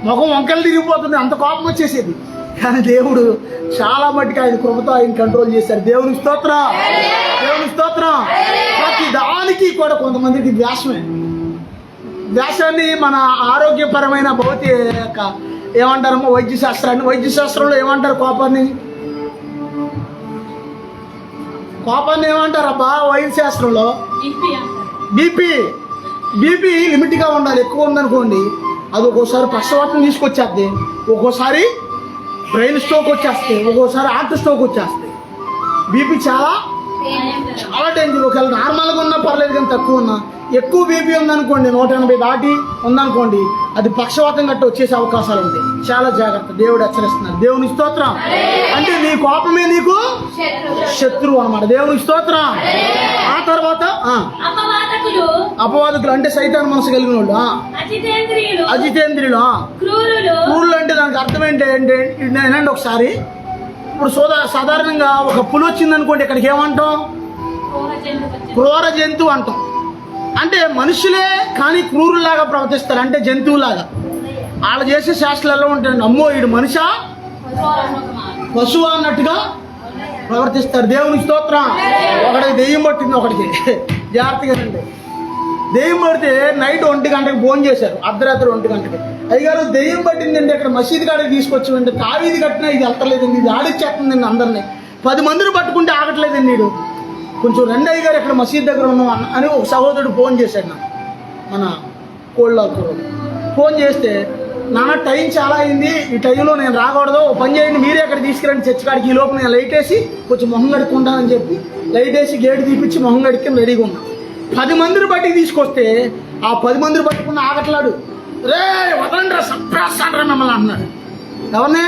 ముఖం వంకలు తిరిగిపోతుంది, అంత కోపం వచ్చేసేది. కానీ దేవుడు చాలా మట్టుకు ఆయన కృపతో ఆయన కంట్రోల్ చేశారు. దేవుని స్తోత్రం. దేవుని స్తోత్రం. ప్రతి దానికి కూడా కొంతమందికి ద్వేషమే. ద్వేషాన్ని మన ఆరోగ్యపరమైన భౌతిక ఏమంటారమ్మో వైద్యశాస్త్రాన్ని, వైద్యశాస్త్రంలో ఏమంటారు కోపాన్ని? కోపాన్ని ఏమంటారబ్బా వైద్య శాస్త్రంలో? ఇంపి అంటారు. బీపీ లిమిట్గా ఉండాలి. ఎక్కువ ఉందనుకోండి అది ఒక్కోసారి పక్షవాతం తీసుకొచ్చేస్తుంది, ఒక్కోసారి బ్రెయిన్ స్ట్రోక్ వచ్చేస్తాయి, ఒక్కోసారి హార్ట్ స్ట్రోక్ వచ్చేస్తాయి. బీపీ చాలా చాలా డేంజర్. ఒకవేళ నార్మల్గా ఉన్నా పర్లేదు, కానీ తక్కువ ఉన్నా, ఎక్కువ బీపీ ఉందనుకోండి 180 దాటి ఉందనుకోండి అది పక్షవాతం గట్ట వచ్చేసే అవకాశాలు ఉంటాయి. చాలా జాగ్రత్త. దేవుడు హెచ్చరిస్తున్నారు. దేవుని స్తోత్రం. అంటే నీ కోపమే నీకు శత్రువు అన్నమాట. దేవుని స్తోత్రం. ఆ తర్వాత అపవాదకులు అంటే సైతాన్ మనసు కలిగిన వాళ్ళు, అజితేంద్రియులు, క్రూరులు. అంటే దానికి అర్థం ఏంటంటే ఒకసారి ఇప్పుడు సాధారణంగా ఒక పులి వచ్చింది అనుకోండి, ఇక్కడికి ఏమంటాం? క్రూర జంతువు అంటాం. అంటే మనుషులే కానీ క్రూరులాగా ప్రవర్తిస్తారు, అంటే జంతువులాగా. వాళ్ళు చేసే శాస్త్రాల్లో ఉంటాయండి, అమ్మో వీడు మనిషా పశువు అన్నట్టుగా ప్రవర్తిస్తారు. దేవుని స్తోత్రం. ఒకటికి దెయ్యం పట్టింది, ఒకటికి జాగ్రత్తగా రండి. దెయ్యం పడితే నైట్ 1 గంటకి ఫోన్ చేశారు, అర్ధరాత్రి 1 గంటకి. అయ్యగారు దెయ్యం పట్టిందండి, ఇక్కడ మసీదు కాడికి తీసుకొచ్చామండి, తావీది కట్టినా ఇది వెళ్తలేదండి, ఇది ఆడిచ్చేస్తుందండి అందరినీ, 10 మందిని పట్టుకుంటే ఆగట్లేదండి వీడు, కొంచెం రండి అయ్యగారు ఇక్కడ మసీదు దగ్గర ఉన్నాం అని ఒక సహోదరుడు ఫోన్ చేశాడు నాకు, మన కోళ్ళాకూరు. ఫోన్ చేస్తే నాన్న టైం చాలా అయింది, ఈ టైంలో నేను రాకూడదు, ఓ పని చేయండి మీరే అక్కడ తీసుకురండి చర్చి కాడికి, ఈ లోపు నేను లైట్ వేసి కొంచెం మొహం కడుక్కుంటానని చెప్పి లైట్ వేసి గేటు తీపిచ్చి మొహం కడుక్కొని రెడీగా ఉన్నాను. 10 మందిని బట్టి తీసుకొస్తే ఆ 10 మందిని పట్టుకున్న ఆగట్లాడు, రే వదండ్రా సంప్రాస్తాండ్రా మిమ్మల్ని అంటున్నాడు. ఎవరిని?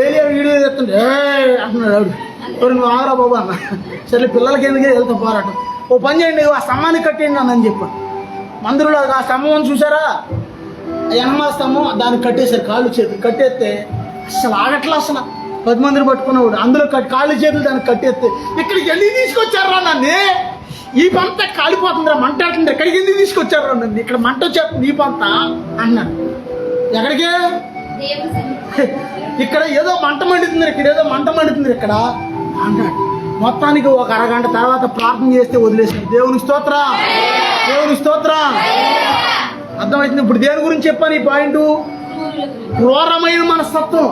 ఏలియా వీడియో చెప్తుంటే అంటున్నాడు ఆవిడ. నువ్వు ఆగరా బాబు అన్న. సరే పిల్లలకి ఎందుకే వెళ్తా పోరాటం, ఓ పని చేయండి ఆ స్తంభాన్ని కట్టేయండి అని చెప్పాను. మందిరంలో ఆ స్తంభం చూసారా, ఎనమా స్తంభం, దానికి కట్టేశారు కాళ్ళు చేతులు. కట్టేస్తే అసలు ఆగట్లా, అసలు 10 మందిని పట్టుకున్నవాడు అందులో కాళ్ళు చేతులు దానికి కట్టేస్తే, ఇక్కడికి వెళ్ళి తీసుకొచ్చారా నన్ను, ఈ పంట కాలిపోతుందిరా, మంట అంటుంది, ఎక్కడికి ఎందుకు తీసుకొచ్చారా నన్ను, ఇక్కడ మంట వచ్చేస్తుంది ఈ పంట అన్నాడు. ఎక్కడికి? ఇక్కడ ఏదో మంట మండుతుంది, ఇక్కడ ఏదో మంట మండుతుంది ఇక్కడ అన్నాడు. మొత్తానికి ఒక అరగంట తర్వాత ప్రార్థన చేస్తే వదిలేసాడు. దేవుని స్తోత్రం, దేవుని స్తోత్రం. అర్థమవుతుంది. ఇప్పుడు దేని గురించి చెప్పాను ఈ పాయింట్? క్రూరమైన మనస్తత్వం.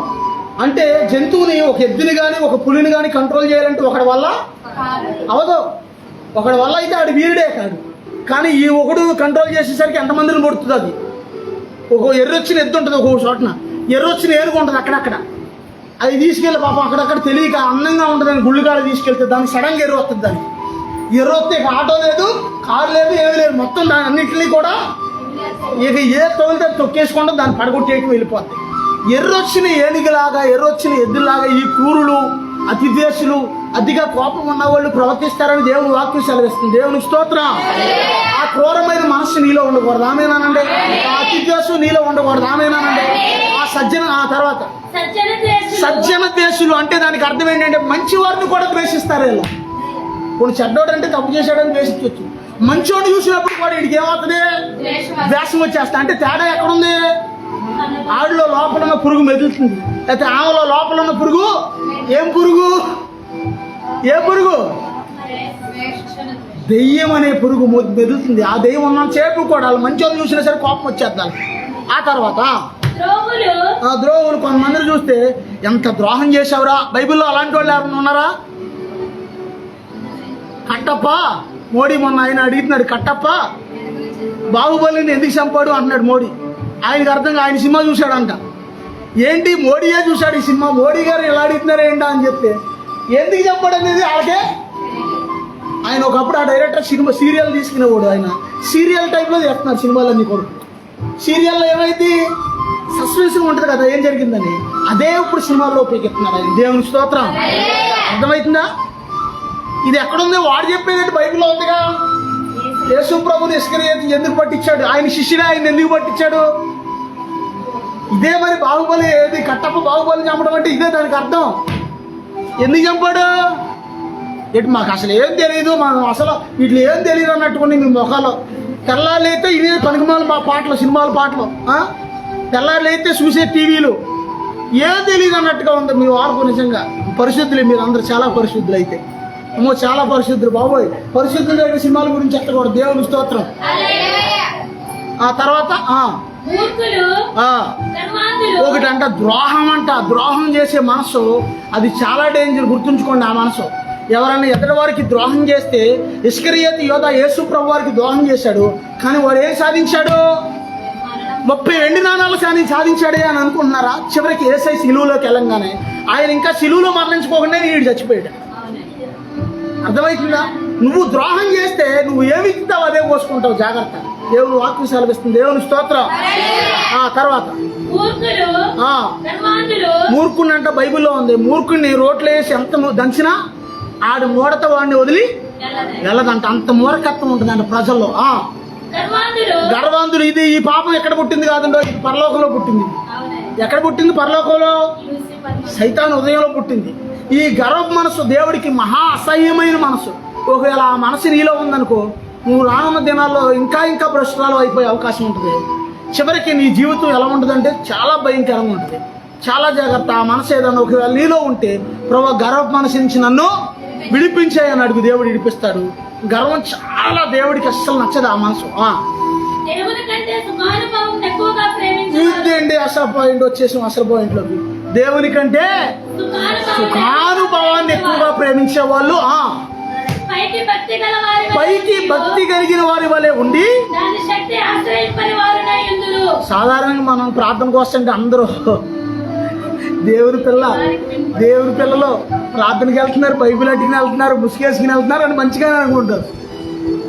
అంటే జంతువుని, ఒక ఎద్దుని కానీ ఒక పులిని కానీ కంట్రోల్ చేయాలంటే ఒకడి వల్ల అవదు, ఒకడి వల్ల అయితే ఆడు వీరుడే కాదు. కానీ ఈ ఒకడు కంట్రోల్ చేసేసరికి ఎంతమందిని పడుతుంది. అది ఒక ఎర్రొచ్చిన ఎద్దు ఉంటుంది, ఒక్కొక్క చోటన ఎర్రొచ్చిన ఏనుగు ఉంటుంది అక్కడక్కడ, అది తీసుకెళ్ళి పాపం అక్కడక్కడ తెలియక అందంగా ఉంటుందని గుళ్ళుకాడ తీసుకెళ్తే దానికి సడన్గా ఎర్ర వస్తుంది. దానికి ఎర్ర వస్తే ఇక ఆటో లేదు, కారు లేదు, ఏమీ లేదు, మొత్తం దాని అన్నింటినీ కూడా ఇక ఏ తోలితే తొక్కేసుకుంటే దాన్ని పడగొట్టేకి వెళ్ళిపోతాయి. ఎర్రొచ్చిన ఏనుగులాగా, ఎర్రొచ్చిన ఎద్దులాగా ఈ క్రూరులు, అతిద్వేషులు, అతిగా కోపం ఉన్న వాళ్ళు ప్రవర్తిస్తారని దేవుని వాక్యం సెలవిస్తుంది. దేవునికి స్తోత్రం. ఆ క్రూరమైన మనస్సు నీలో ఉండకూడదు, ఆమేనానండి. ఆ అతిద్వేషం నీలో ఉండకూడదు, ఆమేనానండి. ఆ సజ్జన, ఆ తర్వాత సజ్జన ద్వేషులు అంటే దానికి అర్థం ఏంటంటే మంచి వారిని కూడా ద్వేషిస్తారు. ఇలా కొన్ని చెడ్డోడు అంటే తప్పు చేశాడని ద్వేషించవచ్చు, మంచోడు చూసినప్పుడు కూడా వీడికి ఏమవుతుంది, ద్వేషం వచ్చేస్తా. అంటే తేడా ఎక్కడుంది? ఆడిలో లోపల ఉన్న పురుగు మెదులుతుంది, లేకపోతే ఆమెలో లోపల ఉన్న పురుగు ఏం పురుగు? ఏ పురుగు? దెయ్యం అనే పురుగు మెదులుతుంది. ఆ దెయ్యం ఉన్న చేపు కూడా వాళ్ళు మంచోళ్ళు చూసినా సరే కోపం వచ్చేద్దాం. ఆ తర్వాత ద్రోహులు కొంతమందిని చూస్తే ఎంత ద్రోహం చేసావురా. బైబిల్లో అలాంటి వాళ్ళు ఎవరైనా ఉన్నారా? కట్టప్ప, మోడీ మొన్న ఆయన అడుగుతున్నాడు, కట్టప్ప బాహుబలిని ఎందుకు చంపాడు అంటున్నాడు మోడీ. ఆయనకు అర్థంగా ఆయన సినిమా చూశాడంట. ఏంటి మోడీయే చూశాడు ఈ సినిమా, మోడీ గారు ఎలా అడుగుతున్నారు ఏంటా అని చెప్తే ఎందుకు చంపాడు అనేది వాళ్ళకే. ఆయన ఒకప్పుడు ఆ డైరెక్టర్ సీరియల్ తీసుకునేవాడు, ఆయన సీరియల్ టైప్లో చేస్తున్నారు సినిమాలన్నీ కూడా. సీరియల్లో ఏమైంది, సస్పెన్షన్ ఉంటుంది కదా ఏం జరిగిందని, అదే ఇప్పుడు సినిమాల్లో ఉపయోగిస్తున్నారు ఆయన. దేవుని స్తోత్రం. అర్థమవుతుందా? ఇది ఎక్కడుంది? వాడు చెప్పేది బైబిల్లో ఉందిగా. యేసు ప్రభుని ఇస్కరియోతు ఎందుకు పట్టించాడు? ఆయన శిష్యుడే ఆయన ఎందుకు పట్టించాడు? ఇదే మరి బాహుబలి ఏది, కట్టప్ప బాహుబలిని చంపడం అంటే ఇదే దానికి అర్థం. ఎందుకు చంపాడు? ఇటు మాకు అసలు ఏం తెలియదు, మనం అసలు వీటిలో ఏం తెలియదు అన్నట్టుకుని మీ ముఖాలు. తెల్లారులు అయితే ఇవే పనికిమాల పాటలు, సినిమాల పాటలు, తెల్లారులు అయితే చూసే టీవీలు, ఏం తెలియదు అన్నట్టుగా ఉంది మీ వార్పు. నిజంగా పరిశుద్ధులు మీరు అందరూ, చాలా పరిశుద్ధులు అయితే అమ్మో, చాలా పరిశుద్ధులు బాబోయ్. పరిశుద్ధులు సినిమాల గురించి ఎక్కకూడదు. దేవుని స్తోత్రం. ఆ తర్వాత ఒకటంట ద్రోహం అంట. ద్రోహం చేసే మనసు అది చాలా డేంజర్, గుర్తుంచుకోండి. ఆ మనసు ఎవరన్నా ఎదుటి వారికి ద్రోహం చేస్తే ఇస్కరియోతు యోధ యేసు ప్రభు వారికి ద్రోహం చేశాడు, కానీ వాడు ఏం సాధించాడు? 30 వెండి నాణాలు సాధించాడే అని అనుకుంటున్నారా? చివరికి యేసై సిలువలోకి వెళ్ళంగానే ఆయన ఇంకా సిలువలో మరణించుకోకుండా వీడు చచ్చిపోయాడు. అర్థమవుతుందా? నువ్వు ద్రోహం చేస్తే నువ్వు ఏమి ఇస్తావు అదే పోసుకుంటావు. జాగ్రత్త. దేవుడు వాక్యం సెలవిస్తుంది. దేవుని స్తోత్రం. తర్వాత మూర్ఖుని అంట బైబిల్లో ఉంది. మూర్ఖుడిని రోడ్లు వేసి ఎంత దంచినా ఆడు మూడత వాడిని వదిలి వెళ్ళదంట. అంత మూర్ఖత్వం ఉంటుందంట ప్రజల్లో. గర్వాంధుడు. ఇది ఈ పాపం ఎక్కడ పుట్టింది కాదండో, ఇది పరలోకంలో పుట్టింది. ఎక్కడ పుట్టింది? పరలోకంలో. సైతాను హృదయంలో పుట్టింది. ఈ గర్వ మనసు దేవుడికి మహా అసహ్యమైన మనసు. ఒకవేళ ఆ మనసు నీలో ఉందనుకో, నువ్వు రానున్న దినాల్లో ఇంకా ఇంకా భ్రష్టాలు అయిపోయే అవకాశం ఉంటుంది. చివరికి నీ జీవితం ఎలా ఉంటుందంటే చాలా భయంకరంగా ఉంటుంది. చాలా జాగ్రత్త. ఆ మనసు ఏదన్నా ఒకవేళ నీలో ఉంటే, ప్రభు గర్వ మనసు నుంచి నన్ను విడిపించాయని అడుగు, దేవుడు విడిపిస్తాడు. గర్వం చాలా దేవుడికి అస్సలు నచ్చదు ఆ మనసు. ఇదేంటి అసలు పాయింట్ వచ్చేసాం. అసలు పాయింట్లోకి దేవుని కంటే సుఖానుభవాన్ని ఎక్కువగా ప్రేమించే వాళ్ళు పైకి భక్తి కలిగిన వారి వలె ఉండి, సాధారణంగా మనం ప్రార్థన కోసం అందరూ దేవుని పిల్లలు ప్రార్థనకి వెళ్తున్నారు, బైబిల్ అట్టుకుని వెళ్తున్నారు, ముసుగేసుకుని వెళ్తున్నారు అని మంచిగానే అనుకుంటారు.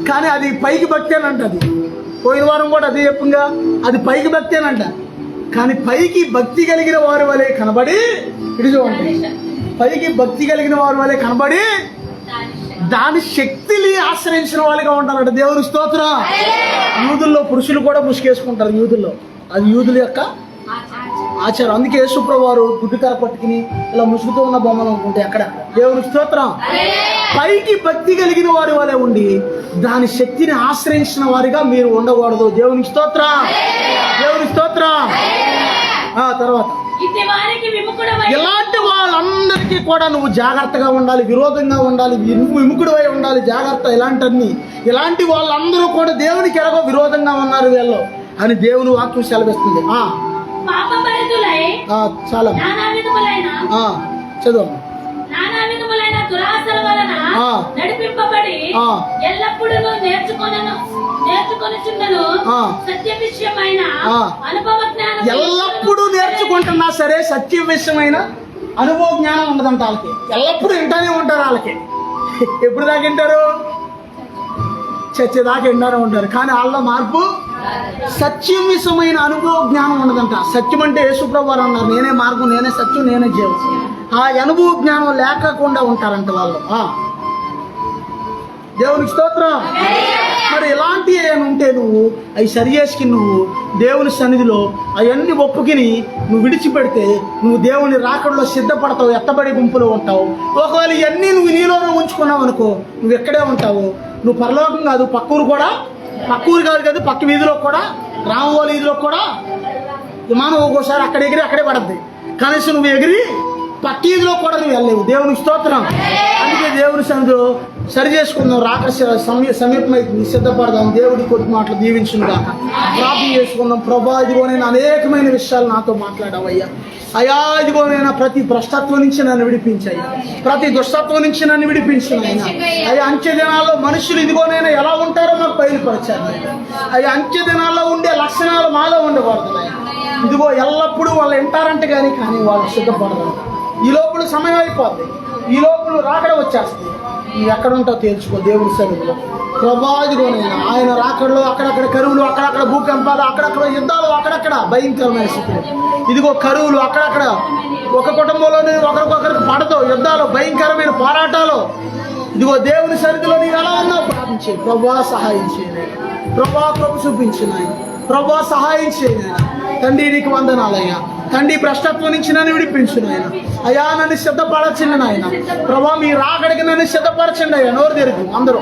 కానీ అది పైకి భక్తి అని అంట. అది పోయిన వారం కూడా అదే చెప్పుగా, అది పైకి భక్తి అని అంట. కానీ పైకి భక్తి కలిగిన వారి వలె కనబడి, ఇటు చూడండి, పైకి భక్తి కలిగిన వారి వలె కనబడి దాని శక్తిని ఆశ్రయించిన వాళ్ళుగా ఉంటారంట. దేవుని స్తోత్రం. యూదుల్లో పురుషులు కూడా ముసుగేసుకుంటారు. యూదుల్లో అది యూదుల యొక్క ఆచారం. అందుకే యేసుప్రభువు వారు గుడ్డికర పట్టుకుని ఇలా ముసుగుతూ ఉన్న బొమ్మలు అనుకుంటే అక్కడ. దేవుని స్తోత్రం. పైకి భక్తి కలిగిన వారి వలె ఉండి దాని శక్తిని ఆశ్రయించిన వారిగా మీరు ఉండకూడదు. దేవుని స్తోత్రం. దేవుని స్తోత్రం. తర్వాత ఇలాంటి వాళ్ళందరికీ కూడా నువ్వు జాగ్రత్తగా ఉండాలి, విరోధంగా ఉండాలి, నువ్వు విముఖుడివై ఉండాలి. జాగ్రత్త. ఇలాంటి వాళ్ళందరూ కూడా దేవునికి ఎలాగో విరోధంగా ఉన్నారు వీళ్ళు అని దేవుని వాక్యం సెలవిస్తుంది. చాలా చదువు. నడిపింపబడి ఎల్లప్పుడూ ఎల్లప్పుడూ నేర్చుకుంటున్నా సరే సత్య విషయమైన అనుభవ జ్ఞానం ఉండదంట వాళ్ళకి. ఎల్లప్పుడూ వింటానే ఉంటారు. వాళ్ళకి ఎప్పుడు దాకా వింటారు? చచ్చేదాకా వింటానే ఉంటారు. కానీ వాళ్ళలో మార్పు, సత్యం విషయమైన అనుభవ జ్ఞానం ఉండదంట. సత్యం అంటే యేసుప్రభువు వారు అన్నారు, నేనే మార్గం, నేనే సత్యం, నేనే జీవం. ఆ అనుభవ జ్ఞానం లేకుండా ఉంటారంట వాళ్ళు. దేవునికి స్తోత్రం. మరి ఇలాంటి ఏమైనా ఉంటే నువ్వు అవి సరి చేసుకుని నువ్వు దేవుని సన్నిధిలో అవన్నీ ఒప్పుకుని నువ్వు విడిచిపెడితే నువ్వు దేవుని రాకడలో సిద్ధపడతావు, ఎత్తబడి గుంపులో ఉంటావు. ఒకవేళ ఇవన్నీ నువ్వు నీలోనే ఉంచుకున్నావు అనుకో, నువ్వు ఎక్కడే ఉంటావు. నువ్వు పరలోకం కాదు, పక్కూరు కాదు కదా, పక్క వీధిలో కూడా, రామవోల వీధిలో కూడా విమానం ఒక్కోసారి అక్కడ ఎగిరి అక్కడే పడద్ది. కనీసం నువ్వు ఎగిరి పక్క వీధిలో కూడా నువ్వు వెళ్ళలేవు. దేవునికి స్తోత్రం. అందుకే దేవుని సన్నిధిలో సరి చేసుకుందాం. రాక సమీపమైంది, సిద్ధపడదాం. దేవుడి కొద్ది మాటలు దీవించుగా ప్రార్థన చేసుకుందాం. ప్రభా, ఇదిగో నేను అనేకమైన విషయాలు నాతో మాట్లాడావయ్యా. అయ్యా, ఇదిగో నేను ప్రతి భ్రష్టత్వం నుంచి నన్ను విడిపించాయ్యా, ప్రతి దుష్టత్వం నుంచి నన్ను విడిపించినైనా. అయ్యా, అంచె దినాల్లో మనుషులు ఇదిగో నేను ఎలా ఉంటారో నాకు బయలుపరిచాను. అయ్యా, అంచె దినాల్లో ఉండే లక్షణాలు మాలో ఉండకూడదు. ఇదిగో ఎల్లప్పుడూ వాళ్ళు వింటారంటే కానీ వాళ్ళు సిద్ధపడతారు. ఈ లోపల సమయం అయిపోద్ది, ఈ లోపల రాకడ వచ్చేస్తుంది. నువ్వు ఎక్కడ ఉంటావు తేల్చుకో దేవుడి సన్నిధిలో. ప్రభా, ఇదిగో నేను ఆయన రాకడలో అక్కడక్కడ కరువులు, అక్కడక్కడ భూకంపాలు, అక్కడక్కడ యుద్ధాలు, అక్కడక్కడ భయంకరమైన స్థితులు. ఇదిగో కరువులు అక్కడక్కడ, ఒక కుటుంబంలోనే ఒకరికొకరికి పడదు యుద్ధాలు, భయంకరమైన పోరాటాలు. ఇదిగో దేవుని సన్నిధిలో నీవు ఎలా ఉన్నావు ప్రార్థించే. ప్రభా, సహాయం చేయను. ప్రభా, కృప చూపించిన ప్రభా, సహాయం చేయను. తండ్రి, నీకు వందనాలయ్యా. తండ్రి, భ్రష్టత్వం నుంచి నన్ను విడిపించు నాయన. అయ్యా, నన్ను సిద్ధపరచండి నాయన. ప్రభా, మీ రాకడికి నన్ను సిద్ధపరచండి అయ్యా. నోరు తెరుగు అందరూ.